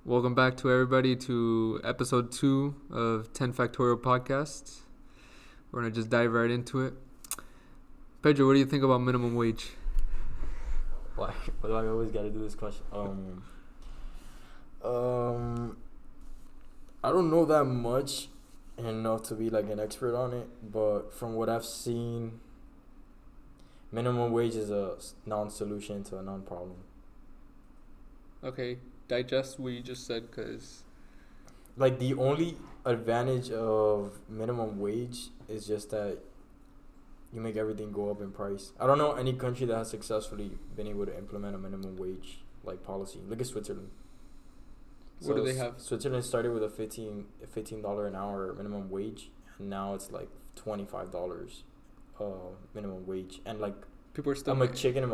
Welcome back to everybody to episode 2 of 10 Factorial Podcast. We're going to just dive right into it. Pedro, what do you think about minimum wage? Why do I always got to do this question? I don't know that much enough to be like an expert on it, but from what I've seen, minimum wage is a non-solution to a non-problem. Okay, digest what you just said, because Like, the only advantage of minimum wage is just that you make everything go up in price. I don't know any country that has successfully been able to implement a minimum wage like policy. Look at Switzerland. What do they have? Switzerland started with a $15 an hour minimum wage, and now it's like $25 minimum wage, and like people are still a McChicken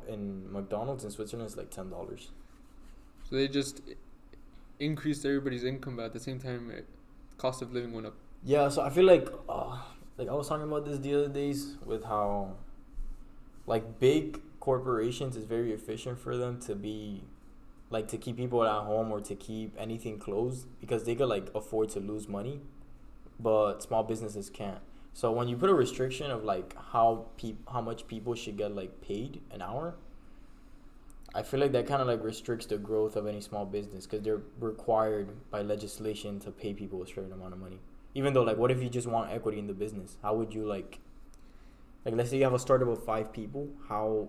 in McDonald's in Switzerland is like $10. So they just increased everybody's income, but at the same time, cost of living went up. Yeah, so I feel like I was talking about this the other days with how like big corporations is very efficient for them to be like to keep people at home or to keep anything closed because they could like afford to lose money, but small businesses can't. So when you put a restriction of like how much people should get like paid an hour, I feel like that kind of like restricts the growth of any small business because they're required by legislation to pay people a certain amount of money. Even though, like, what if you just want equity in the business? How would you like let's say you have a startup of 5 people. How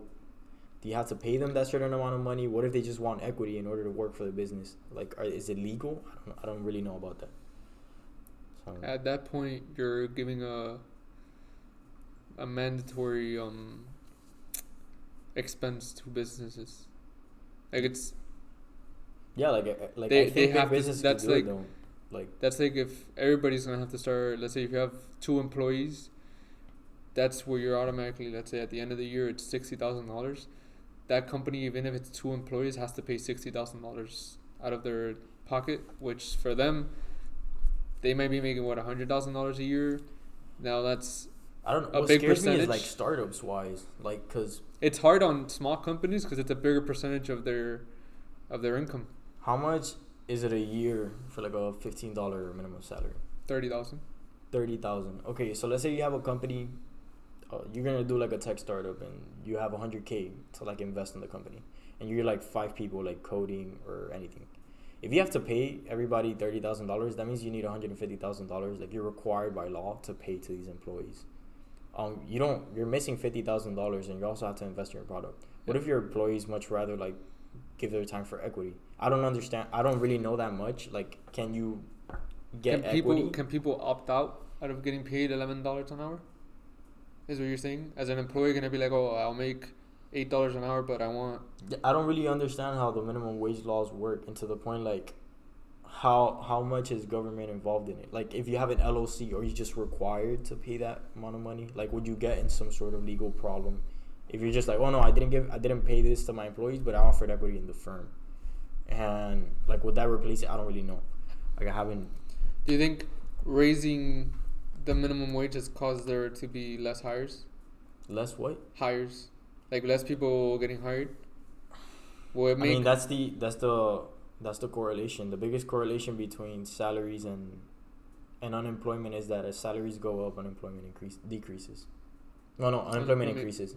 do you have to pay them that certain amount of money? What if they just want equity in order to work for the business? Like, is it legal? I don't really know about that. So, At that point, you're giving a mandatory expense to businesses. Like it's yeah, I they think have business to. That's can do like it, though. Like that's like if everybody's gonna have to start. Let's say if you have 2 employees, that's where you're automatically. Let's say at the end of the year, it's $60,000. That company, even if it's 2 employees, has to pay $60,000 out of their pocket, which for them, they might be making $100,000 a year. Now that's I don't know. a What big scares me percentage. is like startups wise, like because It's hard on small companies because it's a bigger percentage of their income. how much is it a year for like a $15 minimum salary? 30,000. 30,000. Okay, so let's say you have a company, you're gonna do like a tech startup, and you have 100K to like invest in the company, and you're like 5 people like coding or anything. If you have to pay everybody $30,000, that means you need $150,000. Like you're required by law to pay to these employees. You're missing $50,000, and you also have to invest in your product. What if your employees much rather like give their time for equity? I don't understand. I don't really know that much. Like, can you get equity? Can people opt out of getting paid $11 an hour? Is what you're saying? As an employee, you're gonna be like, oh, I'll make $8 an hour, but I want. I don't really understand how the minimum wage laws work, and to the point like how much is government involved in it? Like, if you have an LLC, are you just required to pay that amount of money? Like, would you get in some sort of legal problem if you're just like, oh no, I didn't pay this to my employees, but I offered equity in the firm, and like, would that replace it? I don't really know. Like, I haven't. Do you think raising the minimum wage has caused there to be less hires? Less what? Hires, like less people getting hired. Will it I mean, that's the correlation. The biggest correlation between salaries and unemployment is that as salaries go up, unemployment decreases. No, unemployment increases.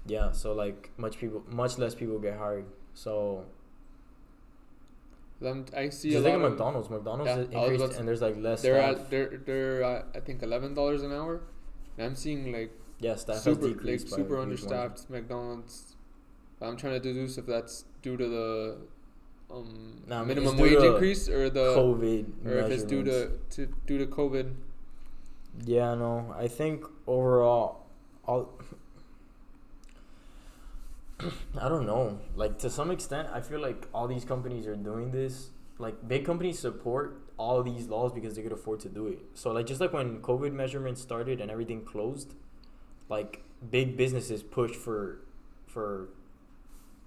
Yeah. So like much less people get hired. So I see just a like lot at of McDonald's. McDonald's Yeah, increased, and there's like less they're staff. they're I think $11 an hour, and I'm seeing like Yeah, staff super has decreased by super a huge margin. understaffed McDonald's. I'm trying to deduce if that's due to the minimum it's due wage to increase or the COVID or if it's due measurements. to COVID. Yeah, no. I think overall, I don't know. Like, to some extent, I feel like all these companies are doing this. Like, big companies support all these laws because they could afford to do it. So, like, just like when COVID measurements started and everything closed, like, big businesses pushed for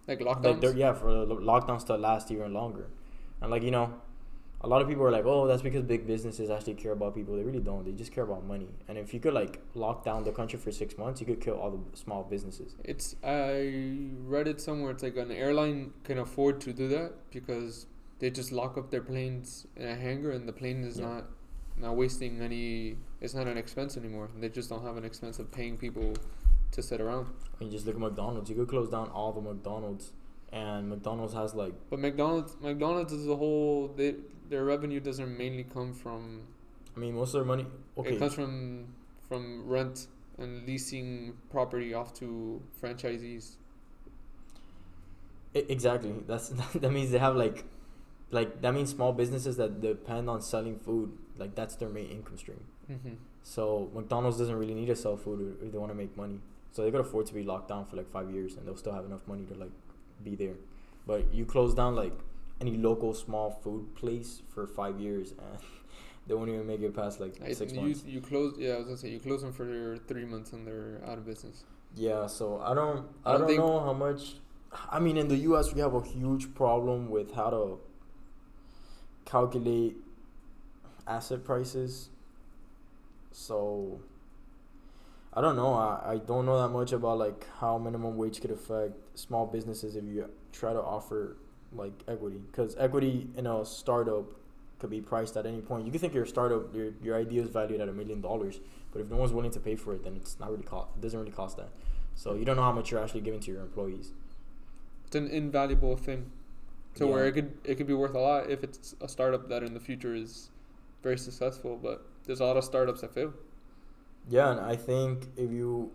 Like lockdowns. for the lockdowns to last even longer. And, like, A lot of people are like, oh, that's because big businesses actually care about people. They really don't. They just care about money. And if you could like lock down the country for 6 months, you could kill all the small businesses. I read it somewhere. It's like an airline can afford to do that because they just lock up their planes in a hangar, and the plane is not wasting any. It's not an expense anymore. They just don't have an expense of paying people to sit around. And you just look at McDonald's. You could close down all the McDonald's, and McDonald's has like. But McDonald's as a whole, their revenue doesn't mainly come from. I mean, most of their money. Okay. It comes from rent and leasing property off to franchisees. Exactly. That means they have like that means small businesses that depend on selling food. Like that's their main income stream. Mm-hmm. So McDonald's doesn't really need to sell food if they want to make money. So they could afford to be locked down for like 5 years, and they'll still have enough money to like be there. But you close down like any local small food place for 5 years, and they won't even make it past like 6 months. You close. Yeah, I was gonna say you close them for 3 months, and they're out of business. Yeah. So I don't know how much. I mean, in the U.S. we have a huge problem with how to calculate asset prices. So I don't know. I don't know that much about like how minimum wage could affect small businesses if you try to offer like equity, because equity in a startup could be priced at any point. You can think your startup, your idea is valued at $1 million, but if no one's willing to pay for it, then it doesn't really cost that. So you don't know how much you're actually giving to your employees. It's an invaluable thing. So where it could be worth a lot if it's a startup that in the future is very successful, but there's a lot of startups that fail. Yeah, and I think if you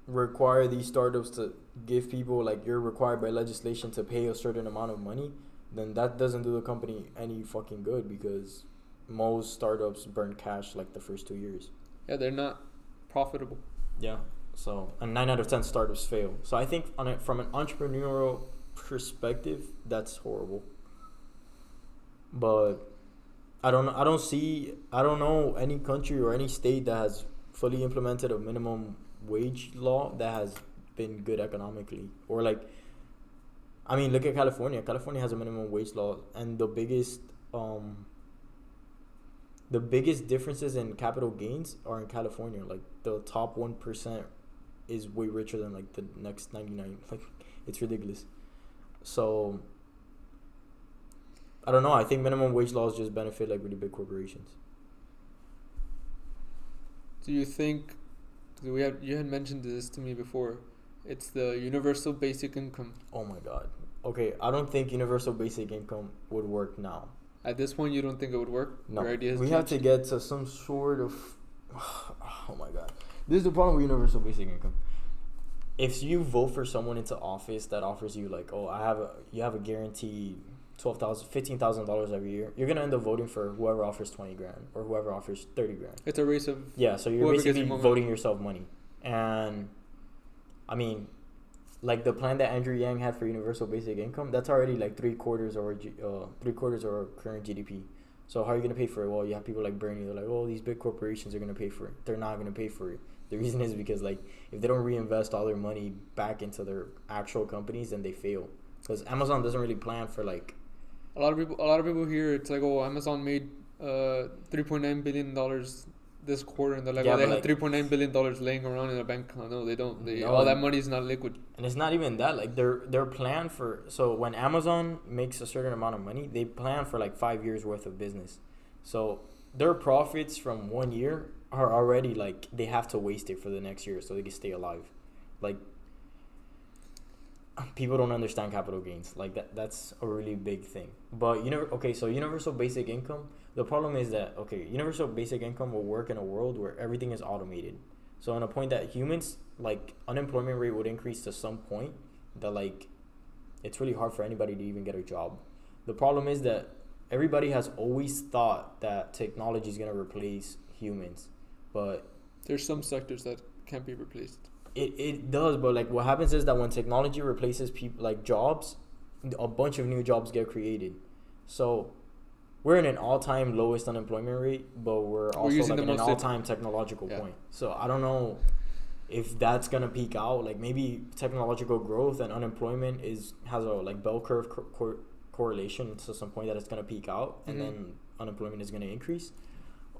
require these startups to give people, like you're required by legislation to pay a certain amount of money, then that doesn't do the company any fucking good, because most startups burn cash like the first 2 years. Yeah, they're not profitable. Yeah, so and 9 out of 10 startups fail. So I think from an entrepreneurial perspective, that's horrible. But I don't know any country or any state that has fully implemented a minimum wage law that has been good economically. Or like, I mean, look at California. California has a minimum wage law, and the biggest differences in capital gains are in California. Like the top 1% is way richer than like the next 99. Like it's ridiculous. So I don't know. I think minimum wage laws just benefit like really big corporations. Do you think? You had mentioned this to me before. It's the universal basic income. Oh my god. Okay, I don't think universal basic income would work now. At this point, you don't think it would work? No. We have to get to some sort of. Oh my god. This is the problem with universal basic income. If you vote for someone into office that offers you like, you have a guaranteed $15,000 every year, you're gonna end up voting for whoever offers $20,000 or whoever offers $30,000. It's a race of so you're basically voting yourself money. And I mean, like the plan that Andrew Yang had for universal basic income, that's already like 3/4 of our current GDP. So how are you gonna pay for it? Well, you have people like Bernie. They're like, oh, these big corporations are gonna pay for it. They're not gonna pay for it. The reason is because like if they don't reinvest all their money back into their actual companies, then they fail. Because Amazon doesn't really plan for like. A lot of people here, it's like, oh, Amazon made $3.9 billion this quarter, and they're like, they have $3.9 billion laying around in their bank account. No, they don't. All that money is not liquid. And it's not even that. Like their plan for, so when Amazon makes a certain amount of money, they plan for like 5 years worth of business. So their profits from 1 year are already like they have to waste it for the next year so they can stay alive. Like people don't understand capital gains. Like that's a really big thing. But so universal basic income, the problem is that universal basic income will work in a world where everything is automated. So on a point that humans, like unemployment rate would increase to some point that like it's really hard for anybody to even get a job. The problem is that everybody has always thought that technology is going to replace humans, but there's some sectors that can't be replaced. It does, but like what happens is that when technology replaces people, like jobs, a bunch of new jobs get created. So we're in an all-time lowest unemployment rate, but we're also like in an all-time technological point. So I don't know if that's gonna peak out. Like maybe technological growth and unemployment has a like bell curve correlation to some point that it's gonna peak out and Mhm. then unemployment is gonna increase,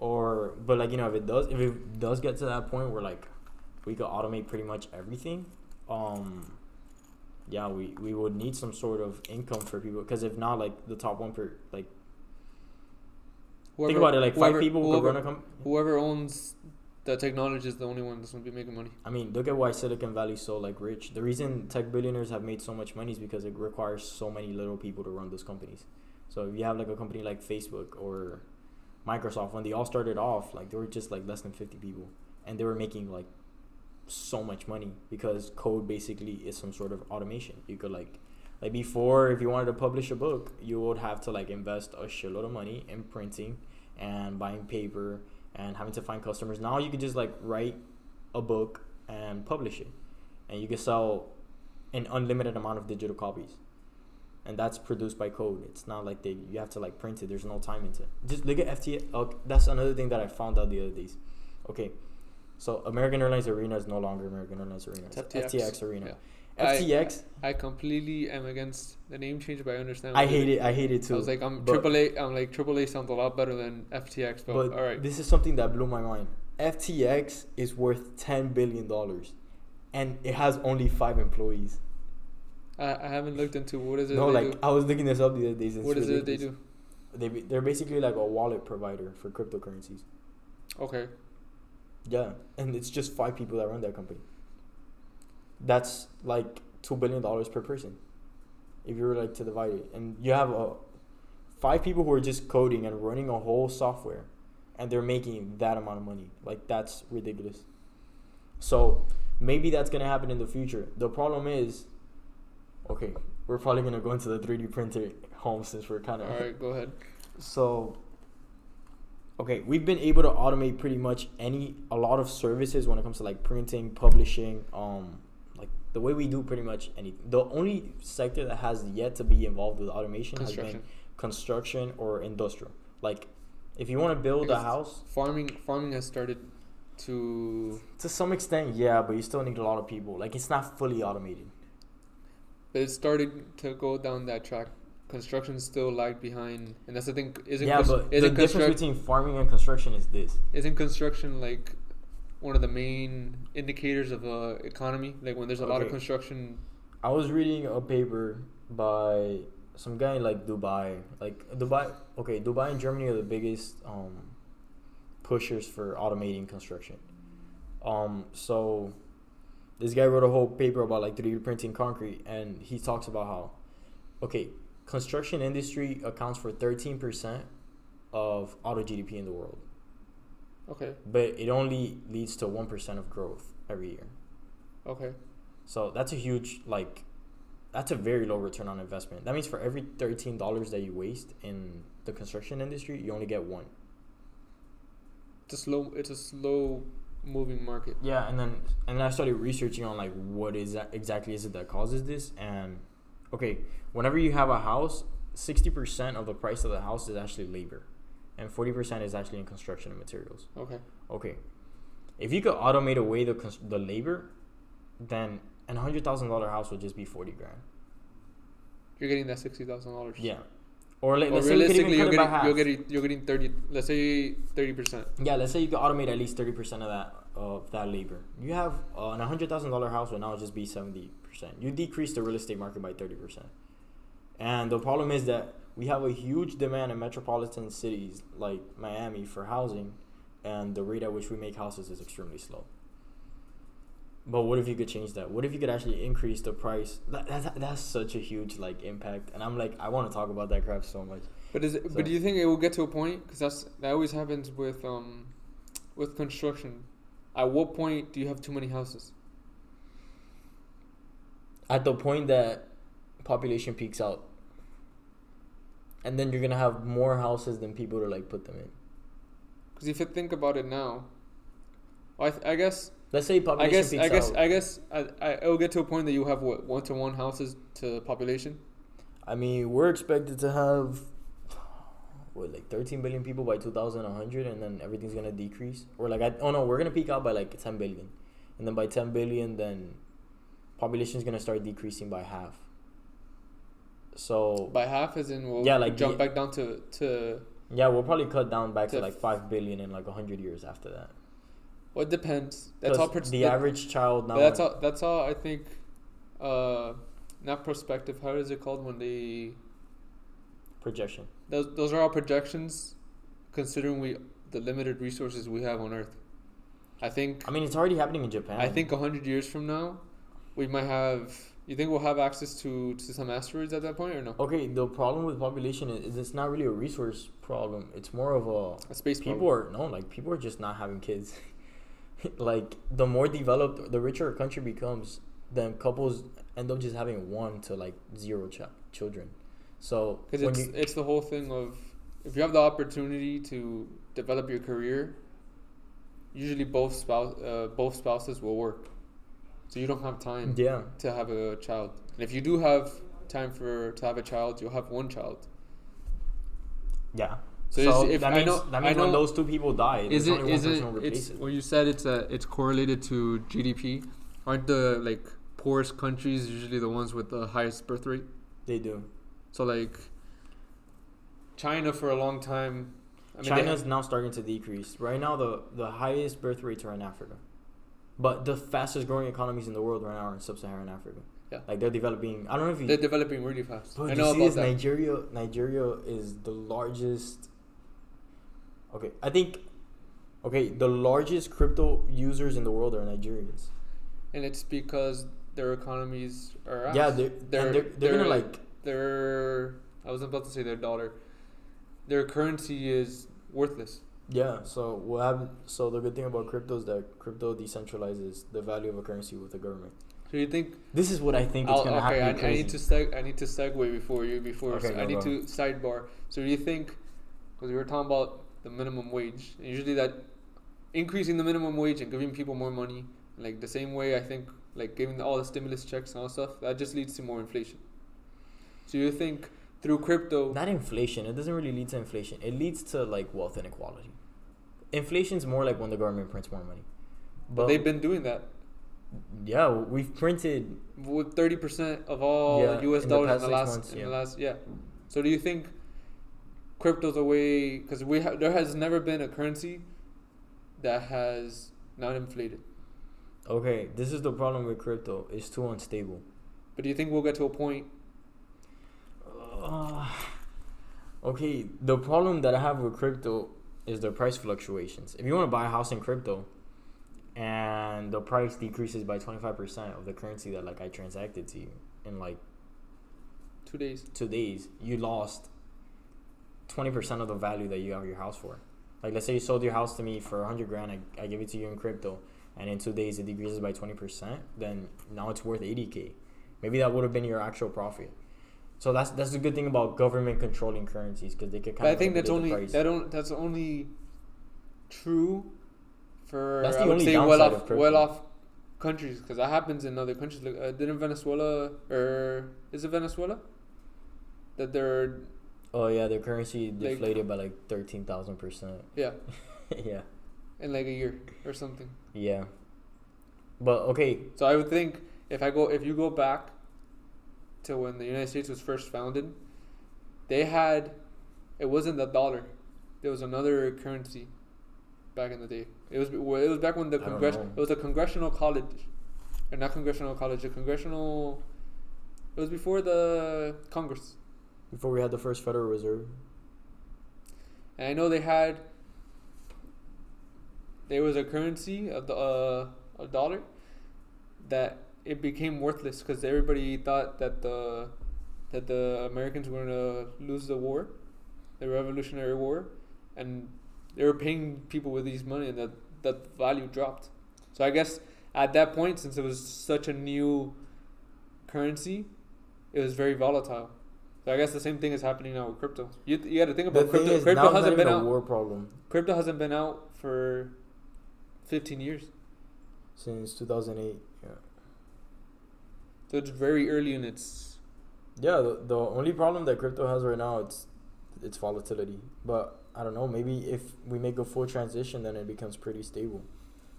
but like if it does get to that point where like we could automate pretty much everything, yeah, we would need some sort of income for people, because if not, like the top one per like think about it, like five people could run a company. Whoever owns the technology is the only one that's going to be making money. I mean, look at why Silicon Valley's so like rich. The reason tech billionaires have made so much money is because it requires so many little people to run those companies. So if you have like a company like Facebook or Microsoft, when they all started off, like they were just like less than 50 people, and they were making like so much money because code basically is some sort of automation. You could like before, if you wanted to publish a book, you would have to like invest a shitload of money in printing and buying paper and having to find customers. Now you could just like write a book and publish it, and you can sell an unlimited amount of digital copies, and that's produced by code. It's not like you have to like print it. There's no time into it. Just look at FTX. That's another thing that I found out the other days. Okay, so American Airlines Arena is no longer American Airlines Arena. It's FTX Arena. Yeah. FTX. I completely am against the name change, but I understand. I hate it too. I was like, AAA. I'm like, AAA sounds a lot better than FTX. But all right. This is something that blew my mind. FTX is worth $10 billion, and it has only 5 employees. I haven't looked into what is it. No, like do? I was looking this up the other day. What is it they do? They're basically like a wallet provider for cryptocurrencies. Okay. Yeah, and it's just 5 people that run that company. That's like $2 billion per person, if you were like to divide it. And you have 5 people who are just coding and running a whole software, and they're making that amount of money. Like, that's ridiculous. So maybe that's gonna happen in the future. The problem is, okay, we're probably gonna go into the 3D printer home since we're kind of. All right, go ahead. So, okay, we've been able to automate pretty much a lot of services when it comes to like printing, publishing, like the way we do pretty much anything. The only sector that has yet to be involved with automation has been construction or industrial. Like, if you want to build a house, farming has started to some extent, yeah, but you still need a lot of people. Like, it's not fully automated. But it's starting to go down that track. Construction still lagged behind, and that's the thing. The difference between farming and construction is this. Isn't construction like one of the main indicators of the economy? Like when there's a lot of construction. I was reading a paper by some guy in like Dubai. Dubai and Germany are the biggest pushers for automating construction. So this guy wrote a whole paper about like 3D printing concrete, and he talks about how, construction industry accounts for 13% of auto GDP in the world. Okay. But it only leads to 1% of growth every year. Okay. So that's a huge, that's a very low return on investment. That means for every $13 that you waste in the construction industry, you only get 1. It's a slow moving market. Yeah, and then I started researching on like what exactly is it that causes this. And whenever you have a house, 60% of the price of the house is actually labor, and 40% is actually in construction and materials. Okay. If you could automate away the labor, then an $100,000 house would just be $40,000. You're getting that $60,000. Yeah. Or let's say you're getting 30. Let's say 30%. Yeah, let's say you could automate at least 30% of that labor. You have an $100,000 house would now just be 70%. You decrease the real estate market by 30%. And the problem is that we have a huge demand in metropolitan cities like Miami for housing, and the rate at which we make houses is extremely slow. But what if you could change that? What if you could actually increase the price? That's such a huge impact, and I'm I want to talk about that crap so much. But but do you think it will get to a point? Because that always happens with construction. At what point do you have too many houses? At the point that population peaks out, and then you're gonna have more houses than people to put them in. Because if you think about it now, I guess. Let's say population peaks out. I guess it'll get to a point that you have 1-to-1 houses to population. I mean, we're expected to have 13 billion people by 2100, and then everything's gonna decrease. Or we're gonna peak out by 10 billion, and then by 10 billion, then population is gonna start decreasing by half. So by half, as in we'll jump back down to. Yeah, we'll probably cut down back to like 5 billion in like 100 years after that. Well, it depends. That's all. The average child now. But that's all. I think. Not prospective. How is it called when they? Projection. Those are all projections, considering the limited resources we have on Earth. I mean, it's already happening in Japan. I think 100 years from now, we might have. You think we'll have access to some asteroids at that point or no? Okay, the problem with population is it's not really a resource problem. It's more of a space problem. People are just not having kids. Like, the more developed, the richer a country becomes, then couples end up just having 1 to like 0 children. So because it's the whole thing of, if you have the opportunity to develop your career, usually both spouses will work, so you don't have time to have a child. And if you do have time to have a child, you'll have 1 child. Yeah. So that means when those 2 people die, there's only one person who replaces it. Well, you said it's correlated to GDP. Aren't the like poorest countries usually the ones with the highest birth rate? They do. So like China for a long time. China's now starting to decrease. Right now, the highest birth rates are in Africa, but the fastest growing economies in the world right now are in sub-Saharan Africa. Yeah, like they're developing. I don't know if they're developing really fast. But I know about that. Nigeria is the largest. Okay, I think. Okay, the largest crypto users in the world are Nigerians. And it's because their economies are. Yeah, they're gonna like. I was about to say their dollar. Their currency is worthless. Yeah, so the good thing about crypto is that crypto decentralizes the value of a currency with the government. So you think this is what I think is gonna happen? Okay, I need to segue before Okay, I need to sidebar. So do you think, because we were talking about the minimum wage, and usually that increasing the minimum wage and giving people more money, like the same way I think like giving all the stimulus checks and all stuff, that just leads to more inflation. So you think through crypto... Not inflation. It doesn't really lead to inflation. It leads to like wealth inequality. Inflation's more like when the government prints more money. But they've been doing that. Yeah, we've printed... With 30% of all US dollars in the last... Yeah. So do you think crypto's a way... Because there has never been a currency that has not inflated. Okay, this is the problem with crypto. It's too unstable. But do you think we'll get to a point... Okay, the problem that I have with crypto is the price fluctuations. If you want to buy a house in crypto and the price decreases by 25% of the currency that like I transacted to you in like 2 days, you lost 20% of the value that you have your house for. Like, let's say you sold your house to me for 100 grand, I give it to you in crypto, and in 2 days it decreases by 20%, then now it's worth 80K. Maybe that would have been your actual profit. So that's the good thing about government controlling currencies, because they can kind of. But I think that's only true for that's the only downside of crypto. well off countries, because that happens in other countries. Like, didn't Venezuela, or is it Venezuela, that they're... Oh yeah, their currency deflated by like 13,000%. Yeah. Yeah. In like a year or something. Yeah. But okay. So I would think if you go back to when the United States was first founded, it wasn't the dollar. There was another currency back in the day. It was back when it was a congressional college, or not congressional college, it was before the Congress. Before we had the first Federal Reserve. And I know there was a currency of a dollar that it became worthless because everybody thought that the Americans were gonna lose the Revolutionary War, and they were paying people with these money, and that value dropped. So I guess at that point, since it was such a new currency, it was very volatile. So I guess the same thing is happening now with crypto. You got to think about crypto. Crypto hasn't been out. War problem. Crypto hasn't been out for 15 years. Since 2008. Yeah. So it's very early in its... Yeah, the only problem that crypto has right now, it's volatility. But I don't know, maybe if we make a full transition, then it becomes pretty stable.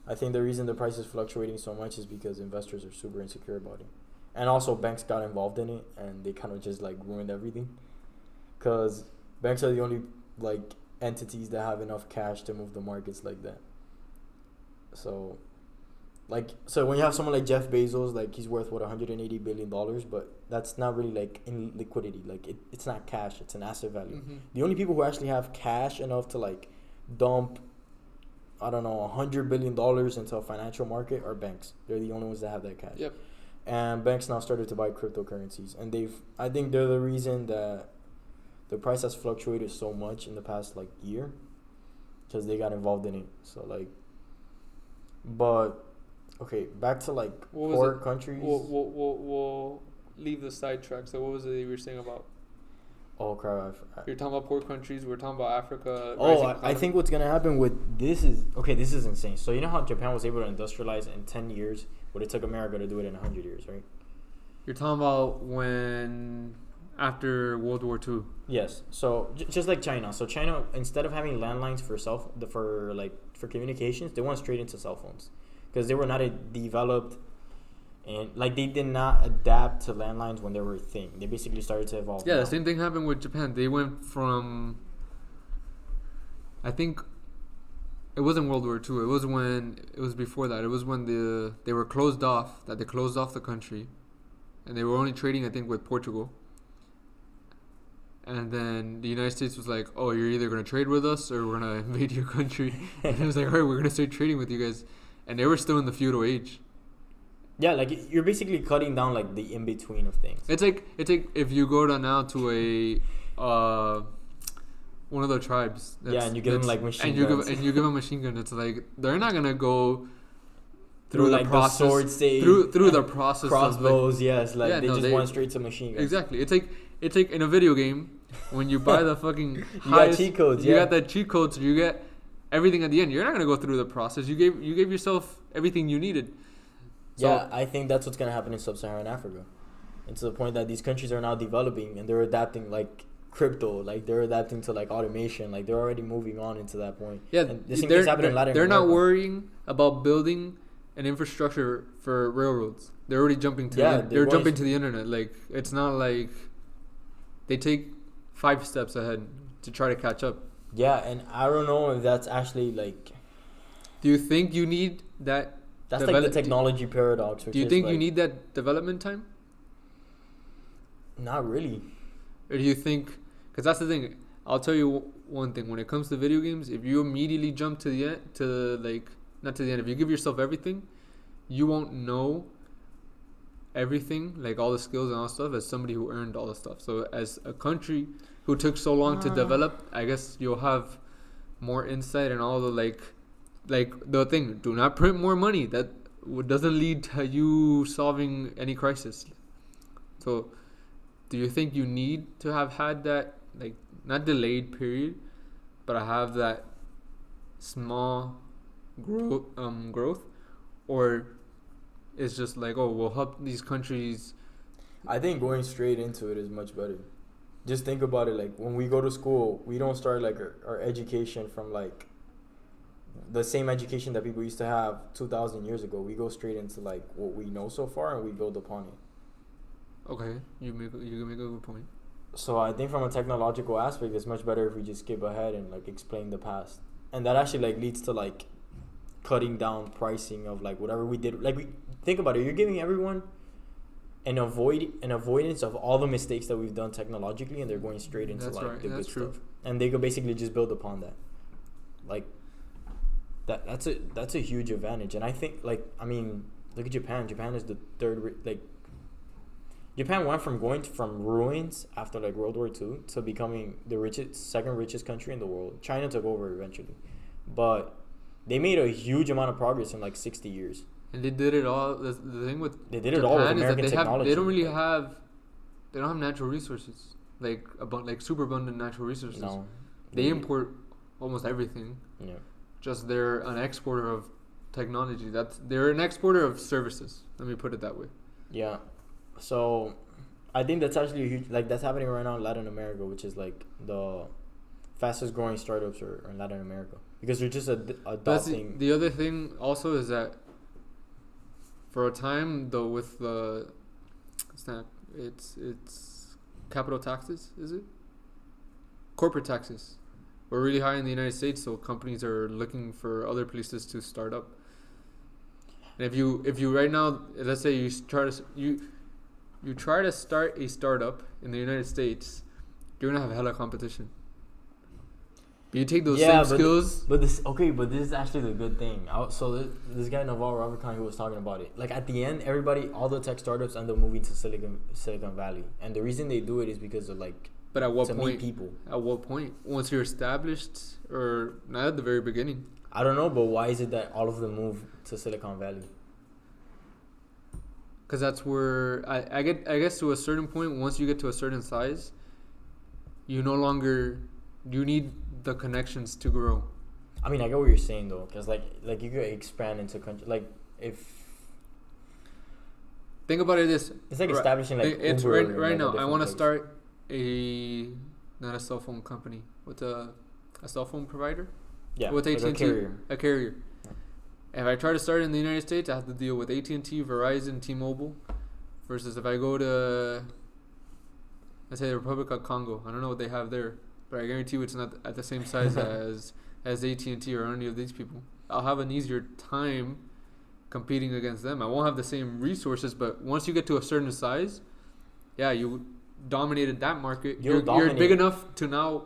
I think the reason the price is fluctuating so much is because investors are super insecure about it. And also, banks got involved in it, and they kind of just like ruined everything. Because banks are the only like entities that have enough cash to move the markets like that. So, so when you have someone like Jeff Bezos, like he's worth what $180 billion, but that's not really like in liquidity. Like it's not cash; it's an asset value. Mm-hmm. The only people who actually have cash enough to like dump, I don't know, $100 billion into a financial market are banks. They're the only ones that have that cash. Yep. And banks now started to buy cryptocurrencies, and I think they're the reason that the price has fluctuated so much in the past like year, because they got involved in it. So like, but okay, back to like poor countries. We'll leave the sidetrack. So what was it you were saying about? Oh crap! You're talking about poor countries. We're talking about Africa. Oh, I think what's gonna happen with this is this is insane. So you know how Japan was able to industrialize in 10 years, but it took America to do it in 100 years, right? You're talking about when after World War II. Yes. So just like China. So China, instead of having landlines for communications, they went straight into cell phones because they were not developed. And like they did not adapt to landlines when they were a thing. They basically started to evolve. Yeah, the same thing happened with Japan. They went from, I think, it wasn't World War II. It was before that. It was when they were closed off. That they closed off the country, and they were only trading, I think, with Portugal. And then the United States was like, "Oh, you're either gonna trade with us or we're gonna invade your country." And it was like, "All right, we're gonna start trading with you guys." And they were still in the feudal age. Yeah, like you're basically cutting down like the in between of things. It's like if you go now to a one of the tribes. And you give them like machine guns. And you give them a machine gun. It's like they're not gonna go through like the process, sword stage, through the process. Crossbows, they just went straight to machine guns. Exactly. It's like in a video game when you buy the fucking you got cheat codes. You got that cheat codes. You get everything at the end. You're not gonna go through the process. You gave yourself everything you needed. So, I think that's what's going to happen in sub-Saharan Africa. And to the point that these countries are now developing and they're adapting like crypto, like they're adapting to like automation, like they're already moving on into that point. Yeah, and the same thing's happening in Latin They're America. Not worrying about building an infrastructure for railroads. They're already jumping to they're jumping to the internet. Like it's not like they take 5 steps ahead to try to catch up. Yeah, and I don't know if that's actually like. Do you think you need that? That's like the technology paradox. Do you think you need that development time? Not really. Or do you think... Because that's the thing. I'll tell you one thing. When it comes to video games, if you immediately jump to the end... Not to the end. If you give yourself everything, you won't know everything, like all the skills and all stuff, as somebody who earned all the stuff. So as a country who took so long to develop, I guess you'll have more insight and all the like the thing, do not print more money. That doesn't lead to you solving any crisis. So do you think you need to have had that, like, not delayed period, but I have that small growth, or it's just like, oh, we'll help these countries? I think going straight into it is much better. Just think about it, like when we go to school, we don't start like our education from like the same education that people used to have 2,000 years ago. We go straight into like what we know so far and we build upon it. Okay, you make a good point. So I think from a technological aspect, it's much better if we just skip ahead and like explain the past, and that actually like leads to like cutting down pricing of like whatever we did. Like, we think about it, you're giving everyone an avoidance of all the mistakes that we've done technologically, and they're going straight into the good stuff, and they could basically just build upon that. Like that's a huge advantage. And I think, like, I mean, look at Japan. Japan is the Japan went from going from ruins after like World War II to becoming the second richest country in the world. China took over eventually, but they made a huge amount of progress in like 60 years. And they did it all. The thing with they did it all with American technology. They don't have natural resources, like super abundant natural resources. No, they import almost everything. Yeah, just they're an exporter of technology. They're an exporter of services. Let me put it that way. Yeah, so I think that's actually a huge, like, that's happening right now in Latin America, which is like the fastest growing startups are in Latin America, because they're just adopting. The other thing also is that for a time, though, with the It's not. It's capital taxes. Is it? Corporate taxes. We're really high in the United States, so companies are looking for other places to start up. And if you right now, let's say you try to start a startup in the United States, you're gonna have hella competition. But you take those same skills. But this is actually the good thing. This guy Naval Ravikant, who was talking about it. Like at the end, all the tech startups end up moving to Silicon Valley, and the reason they do it is because of like. But at what to point? Meet people. At what point? Once you're established, or not at the very beginning? I don't know, but why is it that all of them move to Silicon Valley? Because that's where I guess to a certain point, once you get to a certain size, you need the connections to grow. I mean, I get what you're saying though, because like you could expand into country. Like if think about it, it's like establishing like it's Uber right now. I want to place. start not a cell phone company, with a cell phone provider. Yeah, with AT&T, like a carrier. If I try to start in the United States, I have to deal with AT&T, Verizon, T-Mobile, versus if I go to, let's say, the Republic of Congo. I don't know what they have there, but I guarantee you it's not at the same size as AT&T or any of these people. I'll have an easier time competing against them. I won't have the same resources, but once you get to a certain size, yeah, you dominated that market. You're big enough to now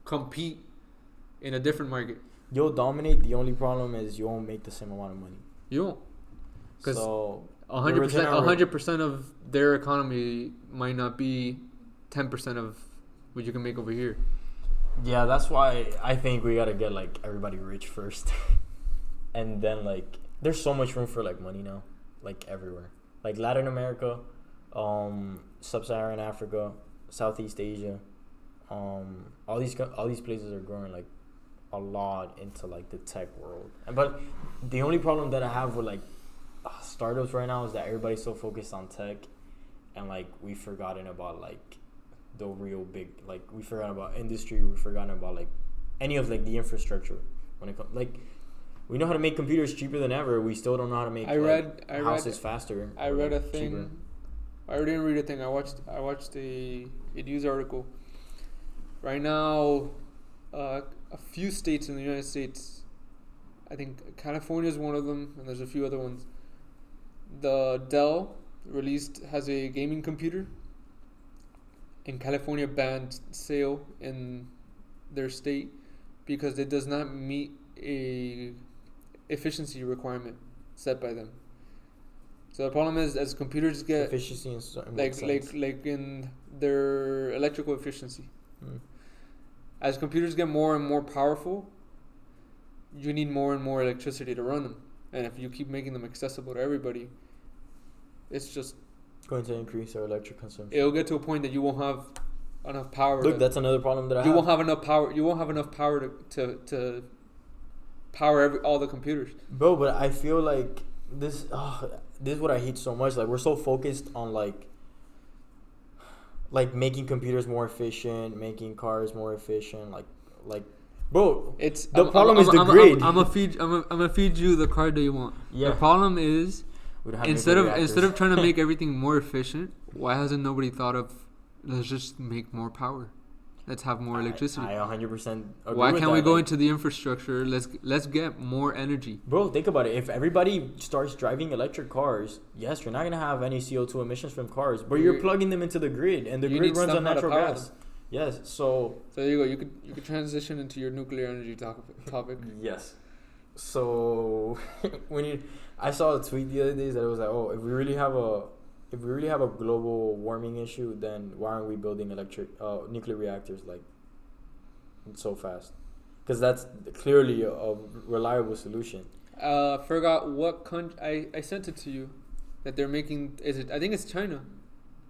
compete in a different market. You'll dominate. The only problem is you won't make the same amount of money. You won't. Because so 100% of their economy might not be 10% of what you can make over here. Yeah, that's why I think we gotta get like everybody rich first, and then like there's so much room for like money now, like everywhere, like Latin America, Sub-Saharan Africa, Southeast Asia, all these places are growing like a lot into like the tech world. But the only problem that I have with like startups right now is that everybody's so focused on tech, and like we've forgotten about like the real big, like we forgot about industry, we've forgotten about like any of like the infrastructure when it comes like we know how to make computers cheaper than ever, we still don't know how to make houses faster. I read a thing cheaper. I didn't read a thing. I watched a news article. Right now, a few states in the United States, I think California is one of them, and there's a few other ones. The Dell has a gaming computer, and California banned sale in their state because it does not meet a efficiency requirement set by them. So the problem is, as computers get efficiency in certain like in their electrical efficiency. As computers get more and more powerful, you need more and more electricity to run them. And if you keep making them accessible to everybody, it's just going to increase our electric consumption. It'll get to a point that you won't have enough power. Look, that's another problem that I have. You won't have enough power. You won't have enough power to power all the computers. Bro, but I feel like this is what I hate so much. Like we're so focused on like making computers more efficient, making cars more efficient. Like, bro, the problem is the grid. I'm gonna feed you the car that you want. Yeah. The problem is instead of trying to make everything more efficient, why hasn't nobody thought of let's just make more power? Let's have more electricity. I 100% agree. Why can't we go into the infrastructure? Let's get more energy. Bro, think about it. If everybody starts driving electric cars, yes, you're not gonna have any CO2 emissions from cars, but you're plugging them into the grid, and the grid runs on natural gas. Yes, so there you go. You could transition into your nuclear energy topic. Yes. So I saw a tweet the other day that it was like, oh, if we really have a global warming issue, then why aren't we building nuclear reactors like so fast? Because that's clearly a reliable solution. Forgot what country I sent it to you that they're making. I think it's China.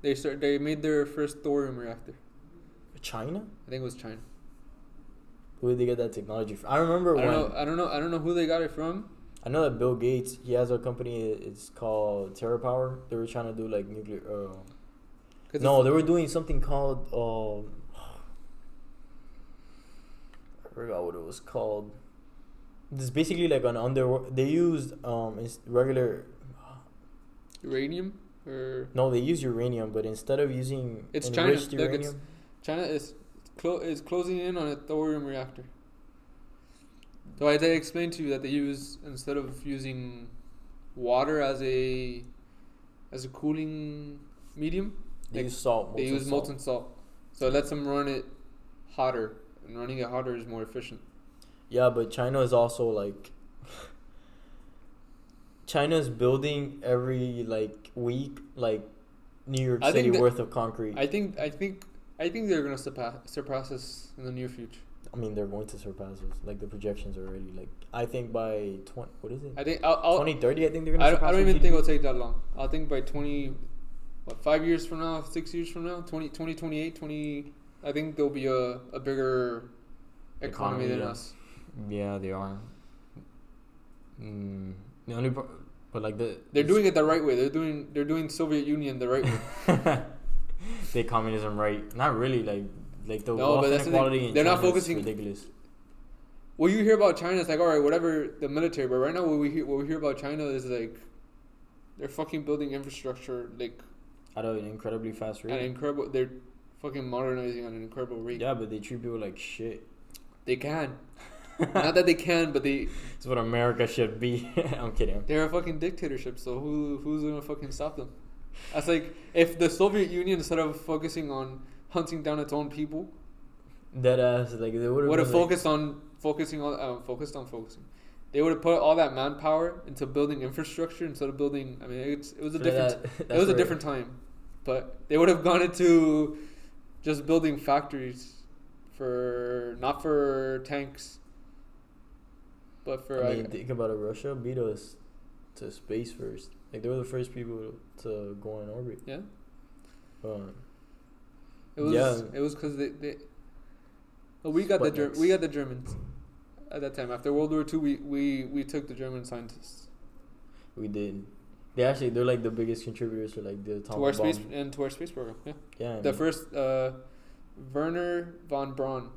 They made their first thorium reactor. China? I think it was China. Who did they get that technology from? I remember I don't know who they got it from. I know that Bill Gates, he has a company, it's called TerraPower. They were trying to do like nuclear. No, they were doing something called. I forgot what it was called. It's basically like an underworld. They used regular uranium. Or No, they use uranium, but instead of using it's China. enriched Look, uranium, China is closing in on a thorium reactor. So I explained to you that they use, instead of using water as a cooling medium, they use salt. They use molten salt. So it lets them run it hotter, and running it hotter is more efficient. Yeah, but China is also like China's building every like week like New York City worth of concrete. I think they're gonna surpass us in the near future. I mean, they're going to surpass us. Like the projections are already like. I think by 20. What is it? I think 2030. I think they're gonna. I don't even think it'll take that long. I think by 5 years from now, 6 years from now, 2028, I think there'll be a bigger economy than us. Yeah, they are. The only but like they're doing it the right way. They're doing Soviet Union the right way. They communism right? Not really. Like the no, wealth inequality. They're China not focusing. Is ridiculous. What you hear about China is like, all right, whatever the military. But right now, what we hear about China is like, they're fucking building infrastructure like at an incredibly fast rate. They're fucking modernizing at an incredible rate. Yeah, but they treat people like shit. They can. Not that they can, but they. It's what America should be. I'm kidding. They're a fucking dictatorship, so who's gonna fucking stop them? That's like if the Soviet Union, instead of focusing on hunting down its own people, that ass like they would have focused on focusing. They would have put all that manpower into building infrastructure instead of building. I mean, it was a different time, but they would have gone into just building factories not for tanks. But for think about it, Russia beat us to space first. Like they were the first people to go on orbit. Yeah. It was because we got the Germans at that time. After World War II, we took the German scientists. We did. They're like the biggest contributors to like the atomic bomb. To our space program. Yeah. Yeah. The first Werner von Braun,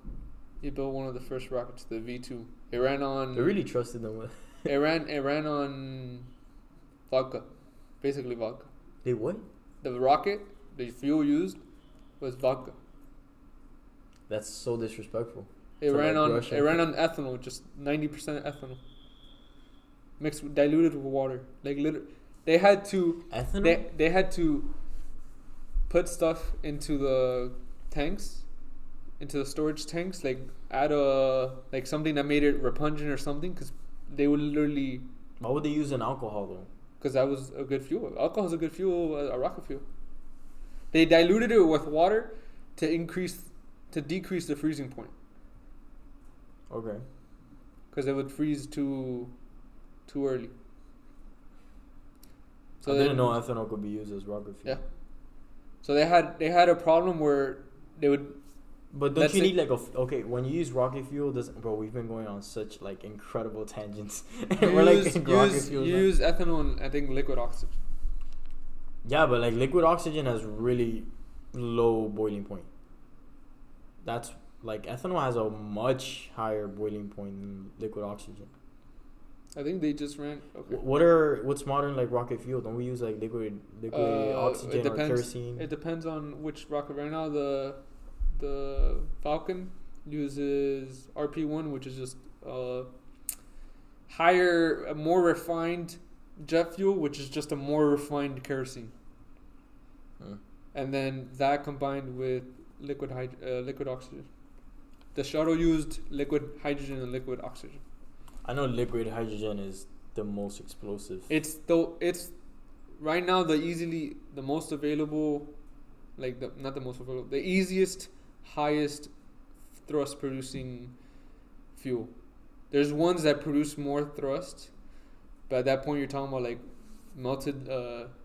he built one of the first rockets, the V2. It ran on. They really trusted them. It ran on vodka, basically vodka. They what? The rocket, the fuel used, was vodka. That's so disrespectful. It ran on ethanol, just 90% ethanol, diluted with water. Like they had to. Ethanol. They had to put stuff into the tanks, into the storage tanks, like add something that made it repugnant or something, because they would literally. Why would they use an alcohol though? Because that was a good fuel. Alcohol is a good fuel, a rocket fuel. They diluted it with water to decrease the freezing point. Okay. Because it would freeze too early. So I didn't know ethanol could be used as rocket fuel. Yeah. So they had a problem where they would. But don't you need when you use rocket fuel? Bro, we've been going on such like incredible tangents. You use ethanol and I think liquid oxygen. Yeah, but like liquid oxygen has really low boiling point. That's like ethanol has a much higher boiling point than liquid oxygen. I think they just ran. Okay. What's modern like rocket fuel? Don't we use like liquid oxygen or kerosene? It depends on which rocket. Right now, the Falcon uses RP1, which is just higher, more refined jet fuel, which is just a more refined kerosene. And then that combined with liquid oxygen. The shuttle used liquid hydrogen and liquid oxygen. I know liquid hydrogen is the most explosive. It's right now the most available, the easiest, highest thrust producing fuel. There's ones that produce more thrust, but at that point you're talking about like melted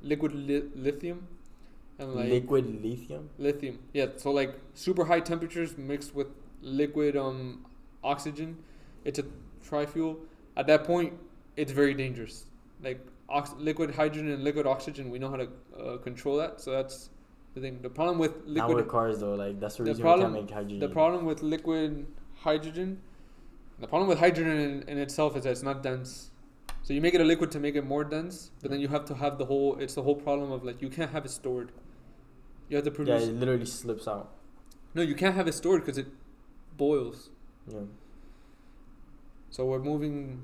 liquid lithium and like liquid lithium. Yeah, so like super high temperatures mixed with liquid oxygen. It's a tri-fuel. At that point, it's very dangerous. Like liquid hydrogen and liquid oxygen, we know how to control that. So that's the thing. The problem with liquid. Not with cars though. Like that's the reason we can't make hydrogen. The problem with liquid hydrogen. The problem with hydrogen in itself is that it's not dense. So you make it a liquid to make it more dense, but then you have to have it's the whole problem of like you can't have it stored. You have to produce. Yeah, it literally slips out. No, you can't have it stored because it boils. Yeah. So we're moving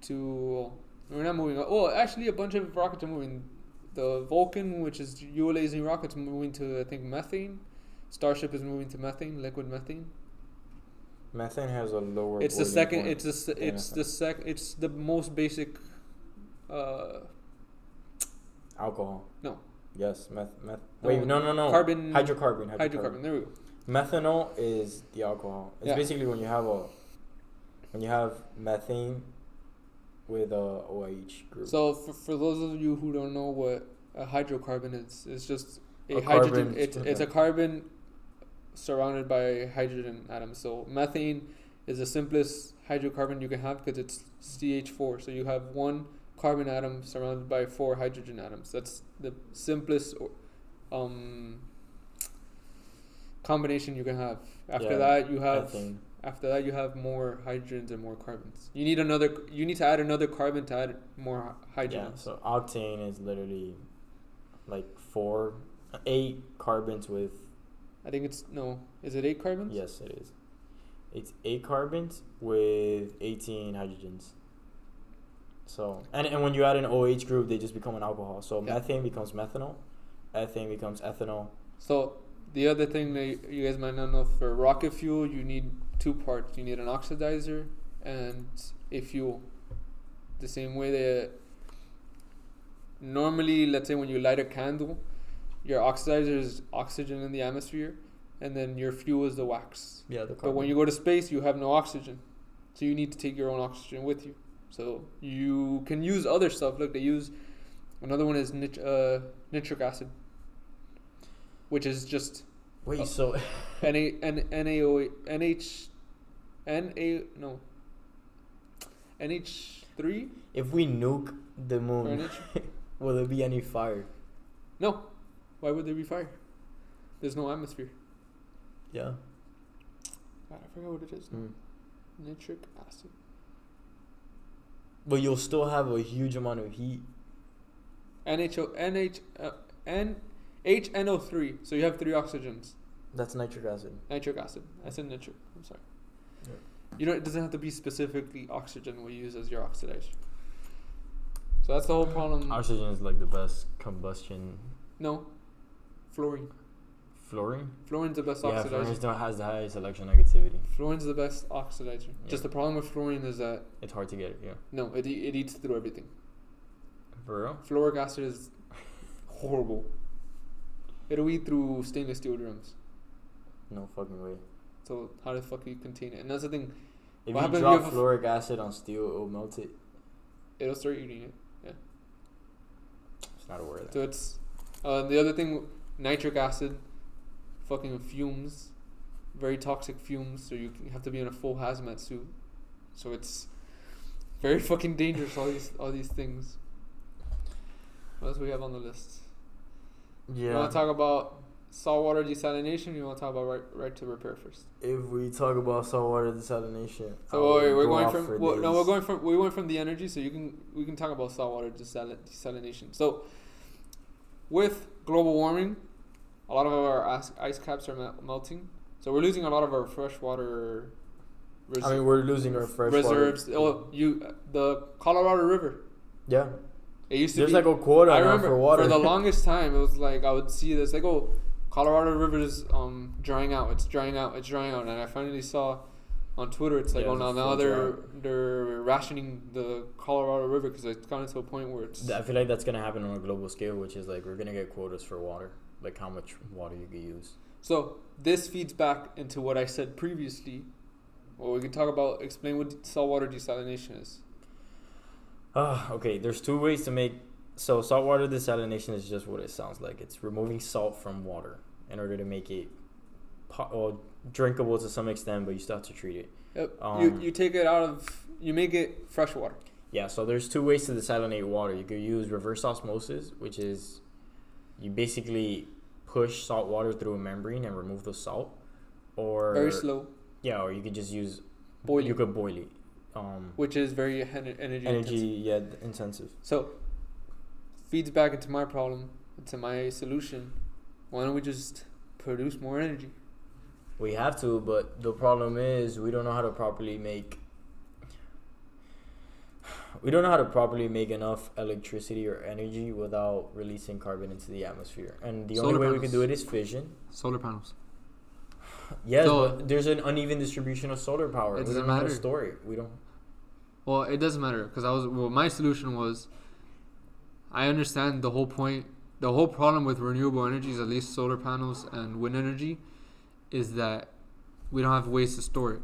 to. We're not moving. Oh, actually, a bunch of rockets are moving. The Vulcan, which is ULA's new rocket's moving to, I think, methane. Starship is moving to methane, liquid methane. Methane has a lower. It's the second. Point. It's the most basic. Alcohol. No. Yes, Wait, no. Carbon. Hydrocarbon. There we go. Methanol is the alcohol. It's basically when you have methane with a OH group. So for those of you who don't know what a hydrocarbon is, it's just a carbon. hydrogen. It's a carbon surrounded by hydrogen atoms. So methane is the simplest hydrocarbon you can have because it's CH4. So you have one carbon atom surrounded by 4 hydrogen atoms. That's the simplest combination you can have. After that you have more hydrogens and more carbons. You need to add another carbon to add more hydrogens. Yeah, so octane is literally like 8 carbons with, I think is it 8 carbons? Yes, it is. It's 8 carbons with 18 hydrogens. So and when you add an OH group, they just become an alcohol. So methane becomes methanol, ethane becomes ethanol. So the other thing that you guys might not know, for rocket fuel, you need 2 parts. You need an oxidizer and a fuel. The same way that normally, let's say when you light a candle, your oxidizer is oxygen in the atmosphere, and then your fuel is the wax. Yeah, the carbon. But when you go to space, you have no oxygen, so you need to take your own oxygen with you. So you can use other stuff. Look, they use another one is nitric acid, which is just so NH3. If we nuke the moon, will there be any fire? No. Why would there be fire? There's no atmosphere. Yeah. God, I forgot what it is. Nitric acid. But you'll still have a huge amount of heat. HNO3. So you have 3 oxygens. That's nitric acid. Nitric acid. I said nitric. I'm sorry. Yeah. It doesn't have to be specifically oxygen we use as your oxidizer. So that's the whole problem. Oxygen is like the best combustion. No. Fluorine. Fluorine? Fluorine's the best oxidizer. Yeah, fluorine has the highest electronegativity. Fluorine's the best oxidizer. Yeah. Just the problem with fluorine is that it's hard to get it, yeah. No, it eats through everything. For real? Fluoric acid is horrible. It'll eat through stainless steel drums. No fucking way. So how the fuck do you contain it? And that's the thing. If you drop fluoric acid on steel, it'll melt it. It'll start eating it. Yeah. It's not aware of that. So it's the other thing. Nitric acid, fucking fumes, very toxic fumes. So you have to be in a full hazmat suit. So it's very fucking dangerous. All these things. What else we have on the list? Yeah. You want to talk about saltwater desalination? Or you want to talk about right to repair first? If we talk about saltwater desalination, so we went from the energy. So we can talk about saltwater desalination. So with global warming, a lot of our ice caps are melting. So we're losing a lot of our freshwater reserves. we're losing our fresh reserves. Water. The Colorado River. Yeah. It used to There's be, like a quota I remember for water. For the longest time, it was like I would see this like, oh, Colorado River is drying out. It's drying out. And I finally saw on Twitter, it's like, now they're rationing the Colorado River because it's gotten to a point where it's. I feel like that's gonna happen on a global scale, which is like we're gonna get quotas for water, like how much water you can use. So this feeds back into what I said previously. Well, we can explain what saltwater desalination is. Okay, there's 2 ways to make. So saltwater desalination is just what it sounds like. It's removing salt from water in order to make it drinkable to some extent, but you still have to treat it. Yep. You take it out of. You make it fresh water. Yeah. So there's 2 ways to desalinate water. You could use reverse osmosis, which is you basically push salt water through a membrane and remove the salt, or very slow. Yeah, or you could just use boiling. You could boil it. which is very energy intensive. So feeds back into my problem, into my solution. Why don't we just produce more energy? We have to, but the problem is we don't know how to properly make enough electricity or energy without releasing carbon into the atmosphere. And the only way we can do it is fission. Solar panels. Yes, but there's an uneven distribution of solar power. It doesn't matter. Store it. We don't. Well, it doesn't matter because my solution was, I understand the whole point. The whole problem with renewable energies, at least solar panels and wind energy, is that we don't have ways to store it.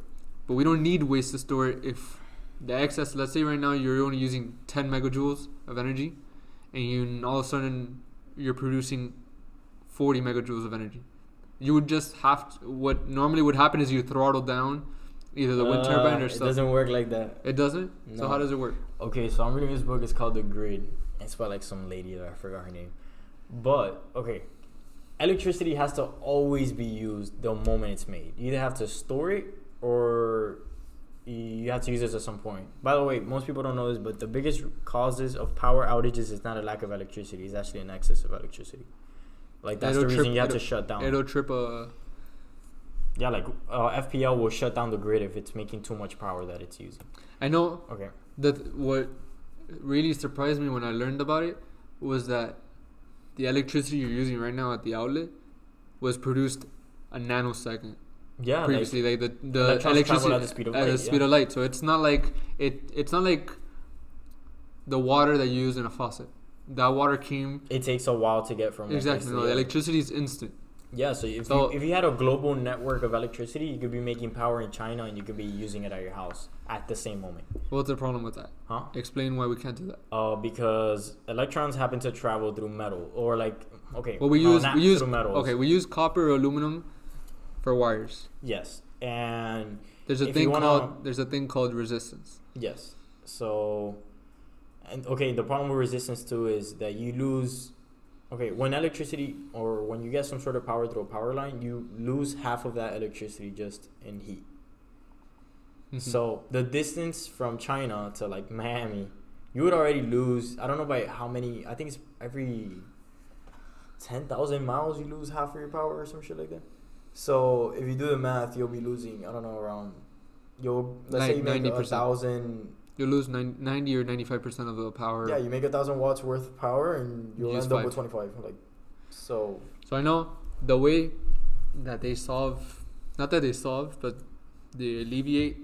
But we don't need ways to store it if the excess, let's say right now you're only using 10 megajoules of energy and all of a sudden you're producing 40 megajoules of energy. You would just have to, what normally would happen is you throttle down either the wind turbine or stuff. It doesn't work like that. It doesn't? No. So how does it work? Okay, so I'm reading this book. It's called The Grid. It's by like some lady that I forgot her name. But, okay, electricity has to always be used the moment it's made. You either have to store it or you have to use it at some point. By the way, most people don't know this, but the biggest causes of power outages is not a lack of electricity. It's actually an excess of electricity. Like, that's the reason you have to shut down. It'll trip a... Yeah, like, FPL will shut down the grid if it's making too much power that it's using. I know. Okay. That what really surprised me when I learned about it was that the electricity you're using right now at the outlet was produced a nanosecond. Yeah, previously, like the electricity at the speed of light. So it's not like it's not like the water that you use in a faucet. That water came. It takes a while to get from exactly. No, the electricity is instant. Yeah, so if you had a global network of electricity, you could be making power in China and you could be using it at your house at the same moment. What's the problem with that? Huh? Explain why we can't do that. Because electrons happen to travel through metal, or like we use metals. Okay, we use copper or aluminum for wires. Yes, and there's a thing called resistance. Yes, so the problem with resistance too is that you lose. Okay, when electricity or when you get some sort of power through a power line, you lose half of that electricity just in heat. Mm-hmm. So the distance from China to like Miami, you would already lose, I don't know by how many, I think it's every 10,000 miles you lose half of your power or some shit like that. So if you do the math, you'll be losing, I don't know, let's say you make 1,000... You lose 90 or 95% of the power. Yeah, you make 1,000 watts worth of power and you'll end up with 25. So I know the way that they but they alleviate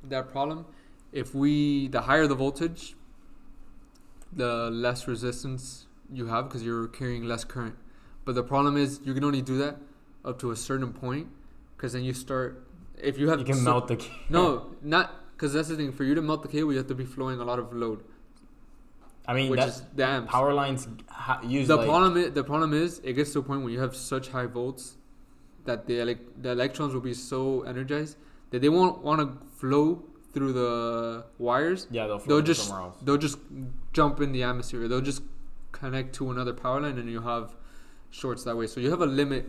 that problem. The higher the voltage, the less resistance you have because you're carrying less current. But the problem is you can only do that up to a certain point because then you start, if you have... You can melt the cable. No, not... Because that's the thing. For you to melt the cable, you have to be flowing a lot of load. I mean, which is the amps. Power lines use the problem is it gets to a point when you have such high volts that the electrons will be so energized that they won't want to flow through the wires. Yeah, they'll just somewhere else. They'll just jump in the atmosphere. They'll just connect to another power line, and you have shorts that way. So you have a limit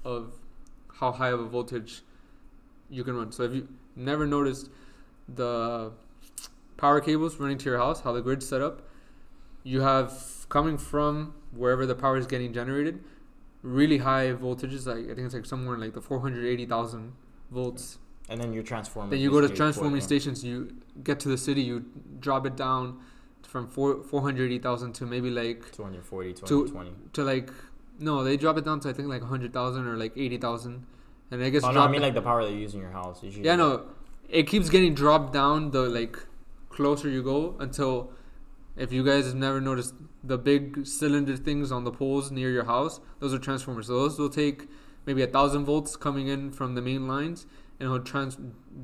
of how high of a voltage you can run. So if you never noticed the power cables running to your house, how the grid's set up, you have coming from wherever the power is getting generated, really high voltages. Like I think it's like somewhere in like the 480,000 volts. And then you transform. Then you go to transforming stations. You get to the city, you drop it down from 480,000 to maybe like 240, 220. To like no, they drop it down to I think like 100,000 or like 80,000, and I guess. Oh no, I mean like the power that you use in your house. Yeah, no. It keeps getting dropped down the like closer you go until, if you guys have never noticed, the big cylinder things on the poles near your house, those are transformers. So those will take maybe 1,000 volts coming in from the main lines, and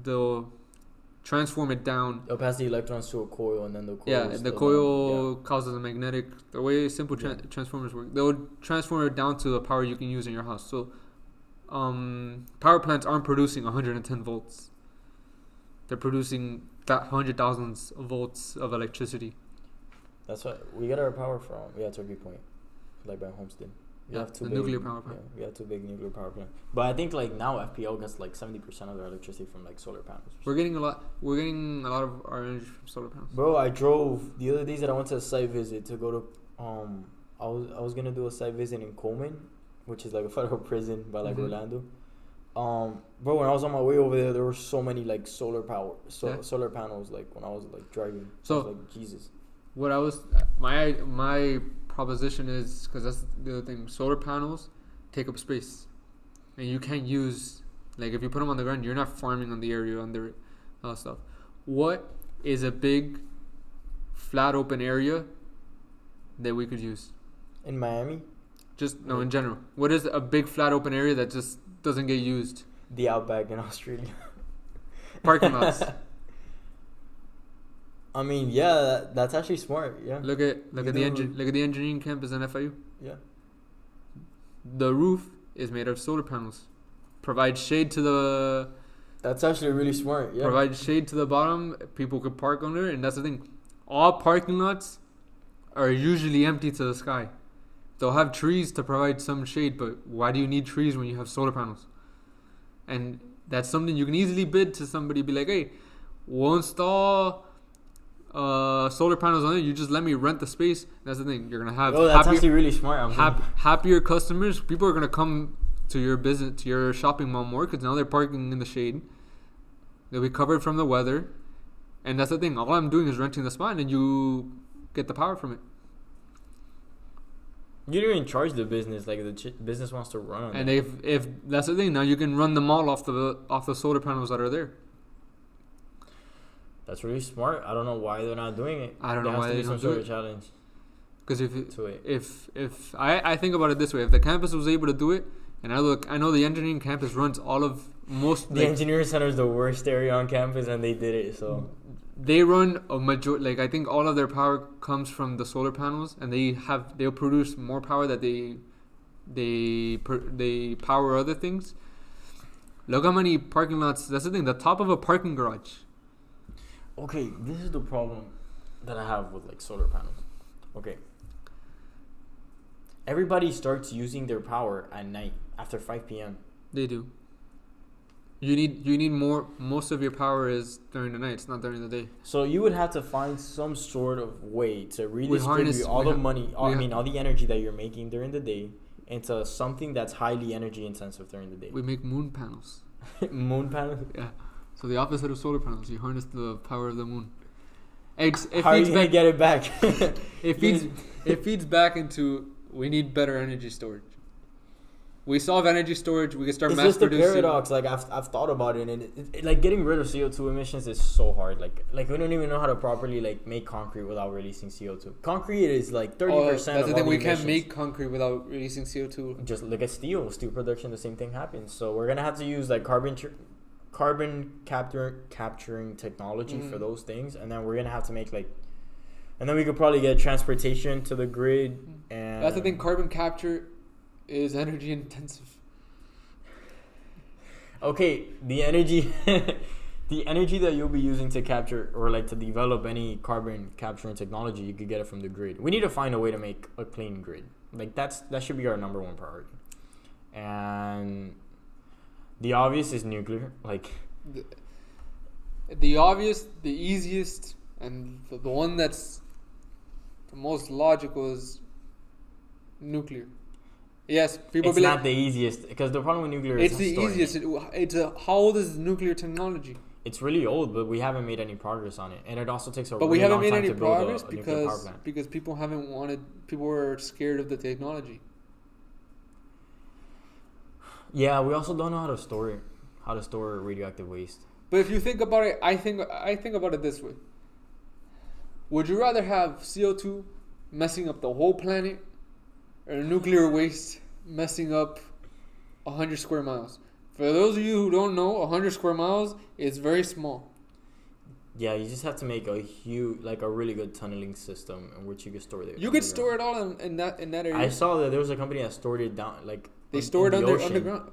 they'll transform it down. They'll pass the electrons to a coil, and then the coil. Yeah, the coil causes a magnetic. The way simple transformers work, they'll transform it down to the power you can use in your house. So, power plants aren't producing 110 volts. They're producing hundred thousands of volts of electricity. That's what we get our power from. Yeah, Turkey Point, like by Homestead. We have two the big, nuclear power plant. Yeah, we have two big nuclear power plants. But I think like now FPL gets like 70% of their electricity from like solar panels. We're getting a lot. We're getting a lot of our energy from solar panels. Bro, I drove the other days that I went to a site visit to go to I was gonna do a site visit in Coleman, which is like a federal prison by like Orlando. Bro, when I was on my way over there were so many like solar panels like when I was like driving. So I was like, Jesus. What I was my proposition is, because that's the other thing, solar panels take up space, and you can't use, like, if you put them on the ground, you're not farming on the area under it, all that stuff. What is a big flat open area that we could use in Miami? In general, what is a big flat open area that just doesn't get used? The Outback in Australia. Parking lots. I mean, yeah, that's actually smart. Yeah. Look at the engineering campus in FIU. Yeah. The roof is made of solar panels. Provide shade to the. That's actually really smart. Yeah. Provide shade to the bottom. People could park under it, and that's the thing. All parking lots are usually empty to the sky. They'll have trees to provide some shade, but why do you need trees when you have solar panels? And that's something you can easily bid to somebody. Be like, hey, we'll install solar panels on it. You just let me rent the space. That's the thing. You're gonna have. Oh, that's actually really smart. Happier customers. People are gonna come to your business, to your shopping mall more, because now they're parking in the shade. They'll be covered from the weather, and that's the thing. All I'm doing is renting the spot, and you get the power from it. You don't even charge the business, like the business wants to run on it. And if that's the thing, now you can run the mall off the solar panels that are there. That's really smart. I don't know why they're not doing it. I don't know why they don't do it. Challenge. Because if I think about it this way, if the campus was able to do it, and I know the engineering campus runs all of most. The engineering center is the worst area on campus, and they did it. So they run a majority. Like, I think all of their power comes from the solar panels, and they'll produce more power that they power other things. Look how many parking lots. That's the thing. The top of a parking garage. Okay, this is the problem that I have with like solar panels. Okay. Everybody starts using their power at night after 5 p.m. They do. You need more. Most of your power is during the night. It's not during the day. So you would have to find some sort of way to redistribute all the energy that you're making during the day into something that's highly energy intensive during the day. We make moon panels. Moon panels? Yeah. So the opposite of solar panels, you harness the power of the moon. How are you gonna get it back? It feeds back into, we need better energy storage. We solve energy storage. We can start mass producing. It's just a paradox. Like I've thought about it, and it like getting rid of CO2 emissions is so hard. Like we don't even know how to properly like make concrete without releasing CO2. Concrete is like 30%. That's the thing. We can't make concrete without releasing CO2. Just look at steel. Steel production, the same thing happens. So we're gonna have to use like carbon capturing technology for those things, and then we're gonna have to make and then we could probably get transportation to the grid. And that's the thing. Carbon capture is energy intensive. Okay, the energy that you'll be using to capture or like to develop any carbon capturing technology, you could get it from the grid. We need to find a way to make a clean grid. Like that should be our number one priority. And the obvious is nuclear. Like the obvious, the easiest, and the one that's the most logical is nuclear. Yes, people. It's not the easiest, because the problem with nuclear is it's the easiest. How old is nuclear technology? It's really old, but we haven't made any progress on it, and it also takes a but really we haven't long made time any to build progress a nuclear power plant. because people haven't wanted. People were scared of the technology. Yeah, we also don't know how to store radioactive waste. But if you think about it, I think about it this way. Would you rather have CO2 messing up the whole planet, or nuclear waste messing up 100 square miles? For those of you who don't know, 100 square miles is very small. Yeah, you just have to make a really good tunneling system in which you can store it. You could store it all in that area. I saw that there was a company that stored it down, they stored it underground.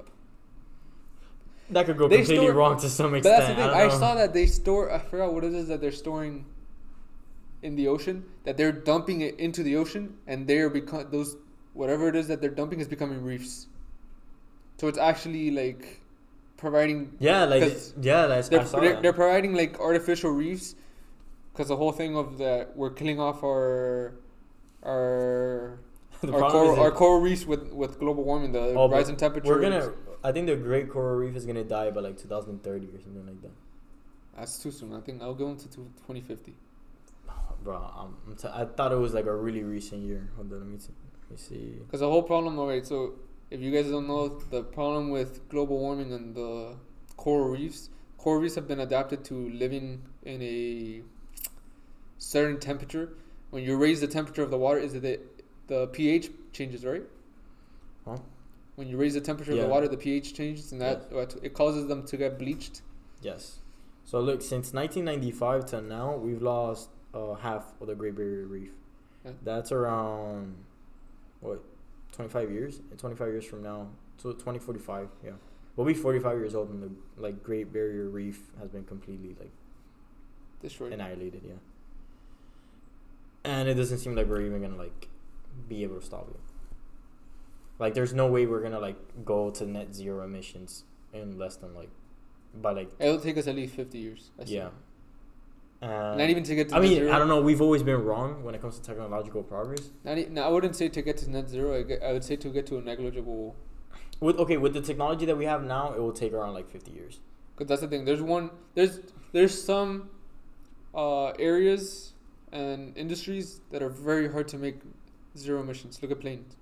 That could go completely wrong to some extent. But that's the thing. I saw that they store. I forgot what it is that they're storing in the ocean. That they're dumping it into the ocean, and those whatever it is that they're dumping is becoming reefs. So it's actually like providing. That's I saw that. They're providing like artificial reefs, because the whole thing of that we're killing off our coral reefs with global warming, the rise in temperature. I think the Great Coral Reef is gonna die by like 2030 or something like that. That's too soon. I think I'll go into 2050. Bro, I thought it was like a really recent year. Hold on, let me see. Because the whole problem, alright, so if you guys don't know, the problem with global warming and the coral reefs have been adapted to living in a certain temperature. When you raise the temperature of the water, the pH changes, right? Huh? When you raise the temperature of the water, the pH changes, and it causes them to get bleached. Yes. So look, since 1995 to now, we've lost half of the Great Barrier Reef. Yeah. That's around 25 years. 25 years from now, so 2045. Yeah, we'll be 45 years old, and the Great Barrier Reef has been completely destroyed, annihilated. Yeah, and it doesn't seem like we're even gonna be able to stop it. There's no way we're gonna go to net zero emissions in less than it'll take us at least 50 years. Yeah. Not even to get to net zero. I don't know. We've always been wrong when it comes to technological progress. No, I wouldn't say to get to net zero. I would say to get to a negligible. With the technology that we have now, it will take around 50 years. Because that's the thing. There's some areas and industries that are very hard to make zero emissions. Look at planes.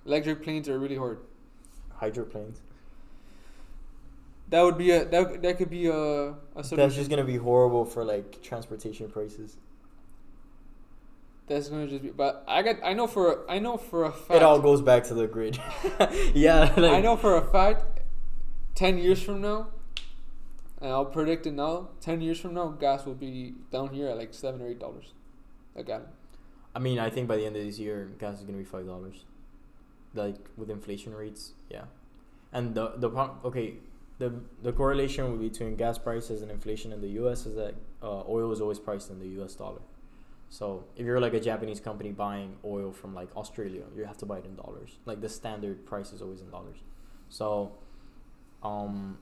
Electric planes are really hard. Hydroplanes. That would be that could be a solution. That's just gonna be horrible for transportation prices. That's gonna just be. But I know for a fact. It all goes back to the grid. Yeah. I know for a fact. 10 years from now, and I'll predict it now. 10 years from now, gas will be down here at $7 or $8 a gallon. I think by the end of this year, gas is gonna be $5. With inflation rates, yeah. And the problem, okay. The correlation between gas prices and inflation in the U.S. is that oil is always priced in the U.S. dollar. So if you're a Japanese company buying oil from Australia, you have to buy it in dollars. The standard price is always in dollars. So, the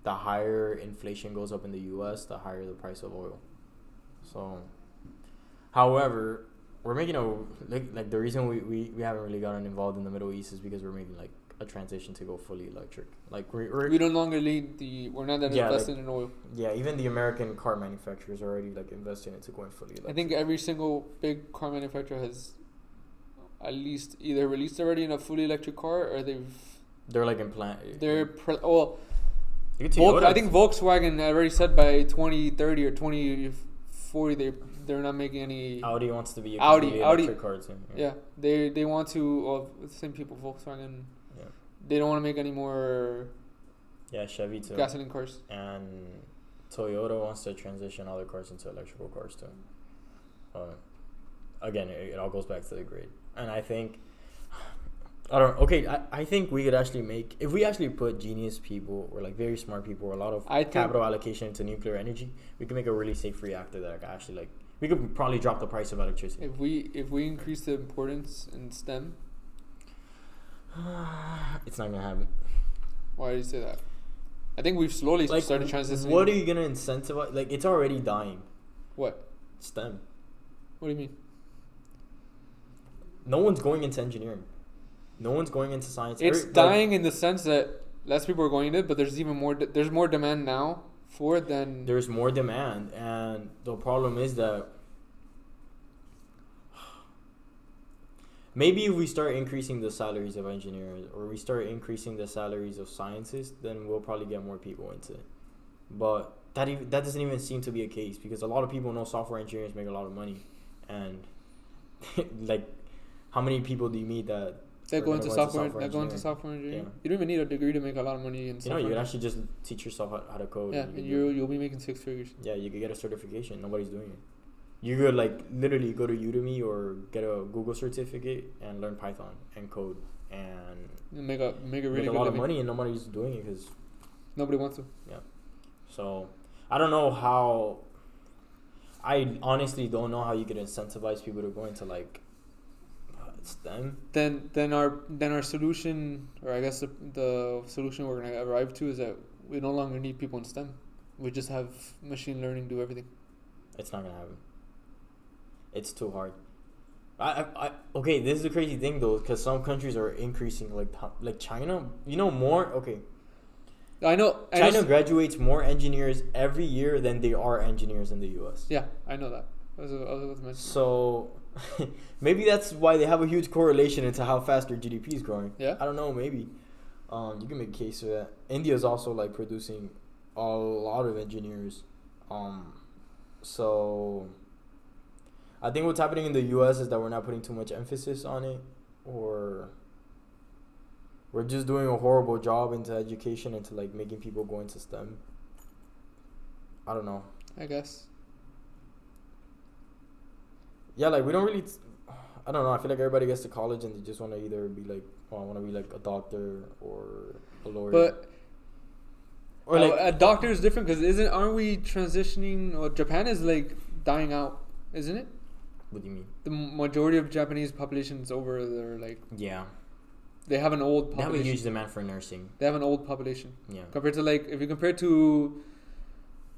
higher inflation goes up in the U.S., the higher the price of oil. So, however, we're making the reason we haven't really gotten involved in the Middle East is because we're making a transition to go fully electric. We no longer we're not that invested in oil. Yeah, even the American car manufacturers are already investing into going fully electric. I think every single big car manufacturer has at least either released already in a fully electric car, or they're in plan. I think Volkswagen already said by 2030 or 2040 they're not making any. Audi wants to be electric car too. Yeah, they want to. The same people, Volkswagen. They don't want to make any more. Yeah, Chevy too. Gasoline cars. And Toyota wants to transition all their cars into electrical cars too. Again, it all goes back to the grid. And I think, I think we could actually if we actually put genius people or very smart people or a lot of capital allocation into nuclear energy, we can make a really safe reactor that actually we could probably drop the price of electricity. If we increase the importance in STEM. It's not gonna happen. Why do you say that? I think we've slowly started transitioning. What are you gonna incentivize? It's already dying. What? STEM. What do you mean? No one's going into engineering. No one's going into science. It's dying in the sense that less people are going into it, but there's even more. There's more demand now for it than. There's more demand, and the problem is that. Maybe if we start increasing the salaries of engineers or we start increasing the salaries of scientists, then we'll probably get more people into it. But that doesn't even seem to be a case, because a lot of people know software engineers make a lot of money. And how many people do you meet that go into software engineering? Yeah. You don't even need a degree to make a lot of money in software. You can actually just teach yourself how to code. Yeah, and you'll be making 6 figures. Yeah, you could get a certification. Nobody's doing it. You could literally go to Udemy or get a Google certificate and learn Python and code and make a really a lot of money, and nobody's doing it because nobody wants to. Yeah. So I don't know how. I honestly don't know how you could incentivize people to go into STEM. Then our solution, or I guess the solution we're gonna arrive to is that we no longer need people in STEM. We just have machine learning do everything. It's not gonna happen. It's too hard. Okay, this is the crazy thing though, because some countries are increasing, like China. You know more. Okay, I know. China graduates more engineers every year than there are engineers in the U.S. Yeah, I know that. I was about to mention. So maybe that's why they have a huge correlation into how fast their GDP is growing. Yeah. I don't know. Maybe you can make a case for that. India is also like producing a lot of engineers. So I think what's happening in the U.S. is that we're not putting too much emphasis on it, or we're just doing a horrible job into education, into like making people go into STEM. I don't know. I guess. Yeah, like we don't really. I don't know. I feel like everybody gets to college and they just want to either be like, oh, I want to be like a doctor or a lawyer. But or like a doctor is different because aren't we transitioning? Or Japan is like dying out, isn't it? What do you mean? The majority of Japanese population is over there. Like yeah, they have an old population. They have a huge demand for nursing. They have an old population. Yeah. Compared to like if you compare to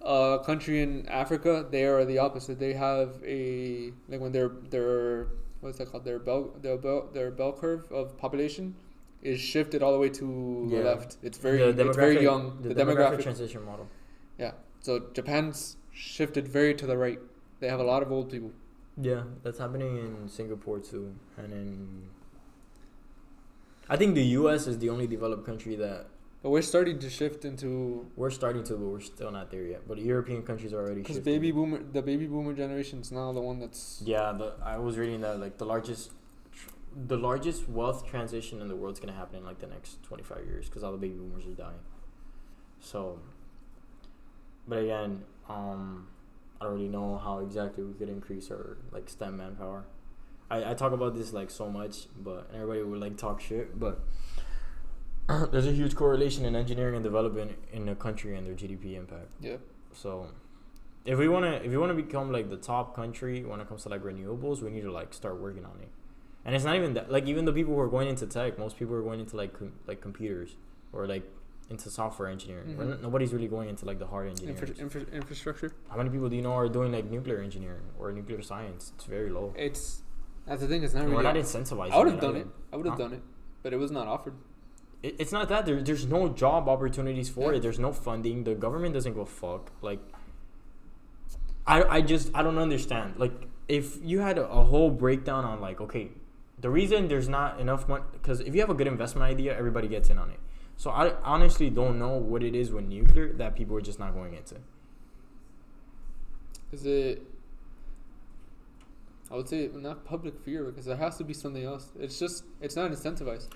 a country in Africa, they are the opposite. They have a like when their what's that called? Their bell curve of population is shifted all the way to the left. It's very young. The demographic transition model. Yeah. So Japan's shifted very to the right. They have a lot of old people. Yeah, that's happening in Singapore too, and I think the U.S. is the only developed country that. But we're starting to shift into. We're starting to, but we're still not there yet. But European countries are already shifting. Because the baby boomer generation is now the one that's. Yeah, I was reading that like the largest wealth transition in the world is gonna happen in like the next 25 years because all the baby boomers are dying. So. But again, I don't really know how exactly we could increase our like STEM manpower. I talk about this like so much, but everybody would like talk shit, but there's a huge correlation in engineering and development in a country and their GDP impact. Yeah. So if we wanna become like the top country when it comes to like renewables, we need to like start working on it. And it's not even that, like even the people who are going into tech, most people are going into like computers or like into software engineering. Mm-hmm. Nobody's really going into like the hard engineering. Infrastructure. How many people do you know are doing like nuclear engineering or nuclear science? It's very low. That's the thing. It's not really. We're not incentivized. I would have done it. I would have done it, but it was not offered. It's not that there's no job opportunities for it. There's no funding. The government doesn't go fuck. Like, I don't understand. Like, if you had a whole breakdown on like, okay, the reason there's not enough money, because if you have a good investment idea, everybody gets in on it. So I honestly don't know what it is with nuclear that people are just not going into. Is it? I would say not public fear because there has to be something else. It's not incentivized.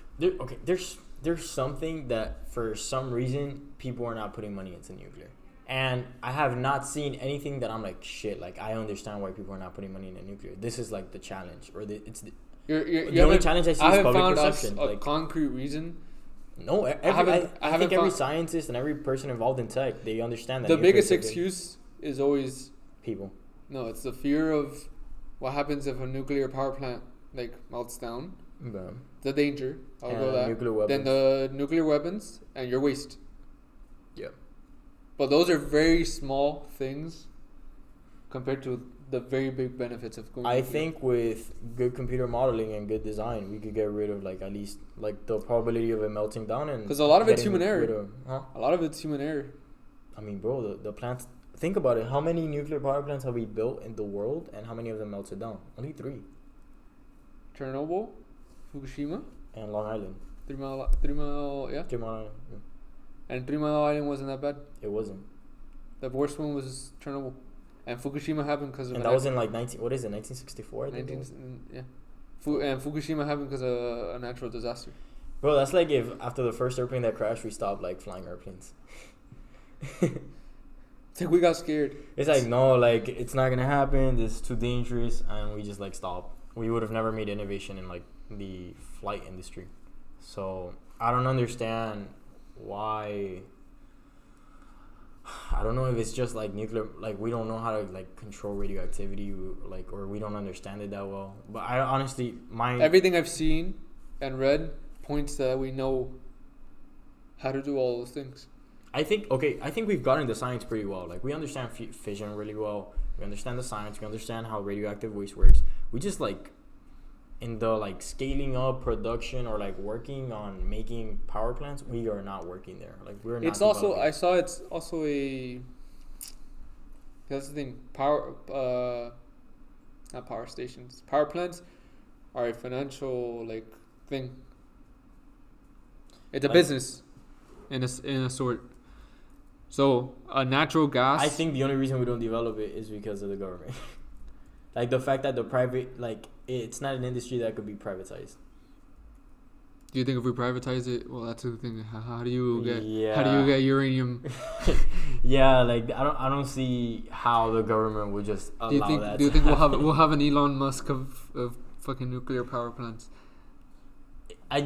There's something that for some reason people are not putting money into nuclear, and I have not seen anything that I'm like shit. Like I understand why people are not putting money into nuclear. This is like the challenge, or the only challenge I see is public perception. A concrete reason. No, I think every scientist and every person involved in tech, they understand that. The biggest excuse is always people. No, it's the fear of what happens if a nuclear power plant like melts down. Okay. The danger. I'll go that. Nuclear weapons. Then the nuclear weapons and your waste. Yeah. But those are very small things compared to the very big benefits of going. I think with good computer modeling and good design, we could get rid of like at least like the probability of it melting down, and because a lot of it's human error. A lot of it's human error. I mean, bro, the plants. Think about it. How many nuclear power plants have we built in the world, and how many of them melted down? Only 3. Chernobyl, Fukushima, and Long Island. 3 Mile, yeah. 3 Mile Island. Yeah. And 3 Mile Island wasn't that bad. It wasn't. The worst one was Chernobyl. And Fukushima happened because of... And that was in like 1964? Yeah. And Fukushima happened because of a natural disaster. Bro, that's like if after the first airplane that crashed, we stopped like flying airplanes. It's like we got scared. It's like, no, like it's not going to happen. This is too dangerous. And we just like stopped. We would have never made innovation in like the flight industry. So I don't understand why... I don't know if it's just like nuclear, like we don't know how to like control radioactivity, like, or we don't understand it that well. But I honestly, everything I've seen and read points that we know how to do all those things. I think we've gotten the science pretty well. Like we understand fission really well. We understand the science. We understand how radioactive waste works. We just like in the like scaling up production or like working on making power plants, we are not working there. Like we're not. It's also I saw it's also a. That's the thing. Not power stations. Power plants are a financial like thing. It's a business, in a sort. So a natural gas. I think the only reason we don't develop it is because of the government. Like the fact that the private, like it's not an industry that could be privatized. Do you think if we privatize it, well, that's the thing. How do you get uranium? Yeah, like I don't see how the government would just allow that. Do you think we'll have an Elon Musk of fucking nuclear power plants? I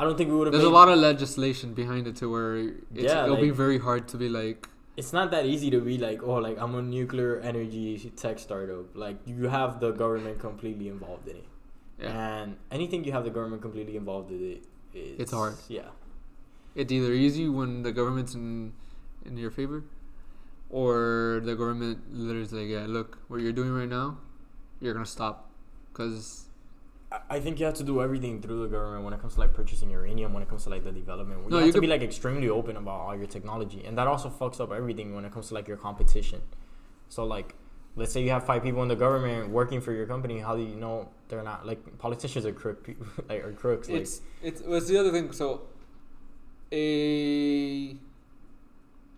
don't think we would have. There's a lot of legislation behind it to where it'll be very hard to be like. It's not that easy to be like, oh, like I'm a nuclear energy tech startup. Like you have the government completely involved in it, and anything you have the government completely involved in it, it's hard. Yeah, it's either easy when the government's in your favor, or the government literally is like, yeah, look, what you're doing right now, you're gonna stop, because. I think you have to do everything through the government when it comes to like purchasing uranium, when it comes to like the development. You have to be like extremely open about all your technology, and that also fucks up everything when it comes to like your competition. So like, let's say you have 5 people in the government working for your company. How do you know they're not like politicians are crooks? It's the other thing. So a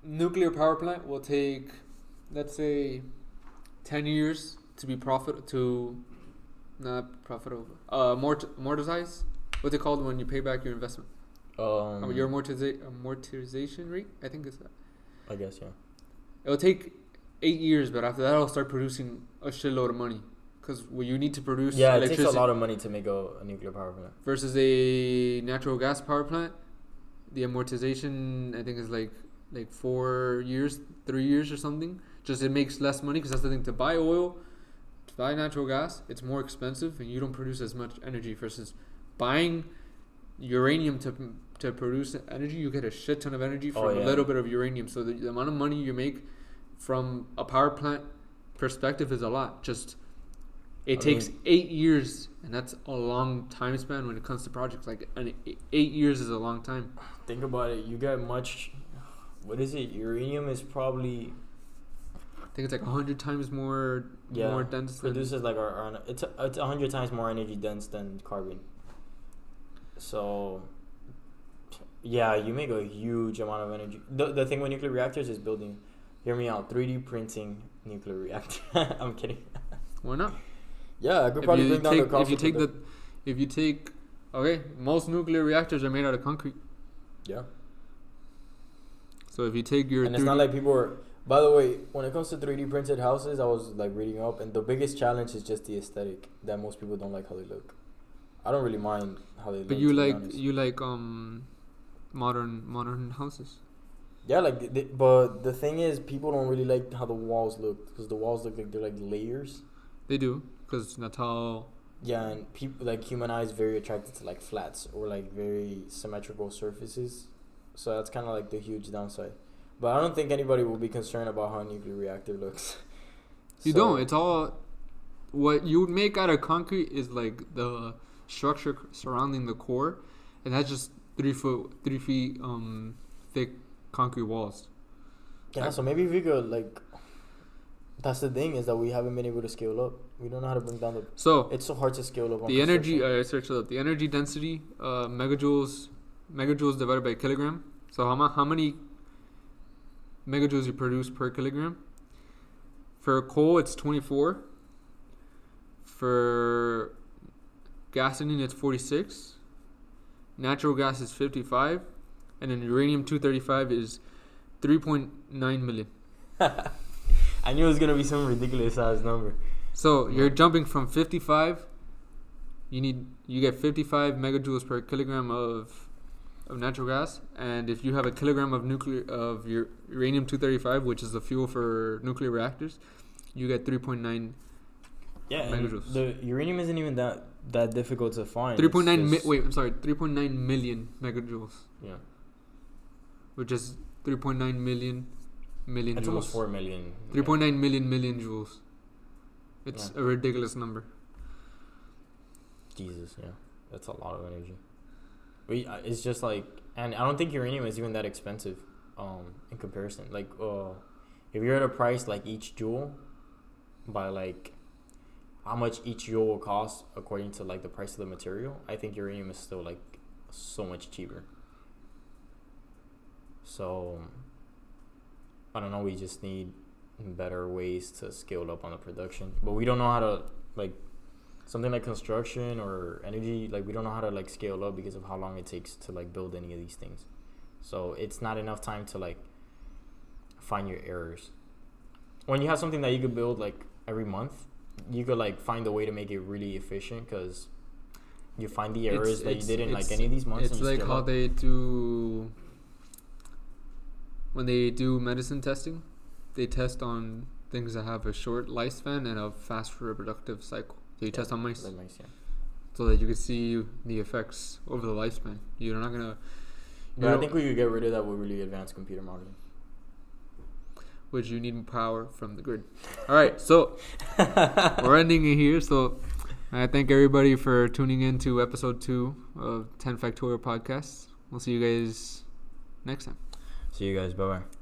nuclear power plant will take, let's say, 10 years to be not profitable. Amortize. What's it called when you pay back your investment? Your amortization rate. I think it's that. I guess yeah. It'll take 8 years, but after that, it'll start producing a shitload of money. Because you need to produce. Yeah, it takes a lot of money to make a nuclear power plant. Versus a natural gas power plant, the amortization I think is like 4 years, 3 years or something. Just it makes less money because that's the thing. To buy oil. Buy natural gas, it's more expensive and you don't produce as much energy versus buying uranium to produce energy. You get a shit ton of energy from a little bit of uranium. So the amount of money you make from a power plant perspective is a lot. Just it takes 8 years, and that's a long time span when it comes to projects. Like 8 years is a long time. Think about it. You get much. What is it? Uranium is probably. I think it's like 100 times more dense. Produces like it's 100 times more energy dense than carbon. So, yeah, you make a huge amount of energy. The thing with nuclear reactors is building. Hear me out. 3D printing nuclear reactor. I'm kidding. Why not? Yeah, I could probably bring down the cost. If you take, most nuclear reactors are made out of concrete. Yeah. So if you take your, and it's not like people are. By the way, when it comes to 3D printed houses, I was like reading up, and the biggest challenge is just the aesthetic. That most people don't like how they look. I don't really mind how they look. But you like modern houses. Yeah, but the thing is, people don't really like how the walls look, because the walls look like they're like layers. They do, because that's how. Yeah, and people like human eyes very attracted to like flats or like very symmetrical surfaces, so that's kind of like the huge downside. But I don't think anybody will be concerned about how a nuclear reactor looks. You don't. It's all what you would make out of concrete is like the structure surrounding the core, and that's just 3 feet thick concrete walls. Yeah, so maybe we could like. That's the thing, is that we haven't been able to scale up. We don't know how to bring down the. So it's so hard to scale up. The energy. I searched it up. The energy density, megajoules divided by kilogram. So how many megajoules you produce per kilogram? For coal, it's 24. For gasoline, it's 46. Natural gas is 55, and then uranium-235 is 3.9 million. I knew it was gonna be some ridiculous ass number. So you're jumping from 55. You get 55 megajoules per kilogram of of natural gas, and if you have a kilogram of your uranium-235, which is the fuel for nuclear reactors, you get 3.9 megajoules. The uranium isn't even that difficult to find. 3.9 million megajoules. Yeah. Which is 3.9 million That's joules. almost 4 million. 3.9 million joules. It's a ridiculous number. Jesus, yeah. That's a lot of energy. It's just like, and I don't think uranium is even that expensive in comparison. Like, if you're at a price like each joule, by like how much each joule will cost according to like the price of the material, I think uranium is still like so much cheaper. So I don't know, we just need better ways to scale up on the production, but we don't know how to, like, something like construction or energy, like we don't know how to like scale up because of how long it takes to like build any of these things. So it's not enough time to like find your errors. When you have something that you could build like every month, you could like find a way to make it really efficient, because you find the errors that you didn't like any of these months. It's like how they do when they do medicine testing. They test on things that have a short lifespan and a fast reproductive cycle. So you test on mice, so that you can see the effects over the lifespan. You're not gonna. But I think we could get rid of that with really advanced computer modeling. Which you need power from the grid. All right, so we're ending it here. So I thank everybody for tuning in to episode 2 of 10 Factorial Podcasts. We'll see you guys next time. See you guys. Bye bye.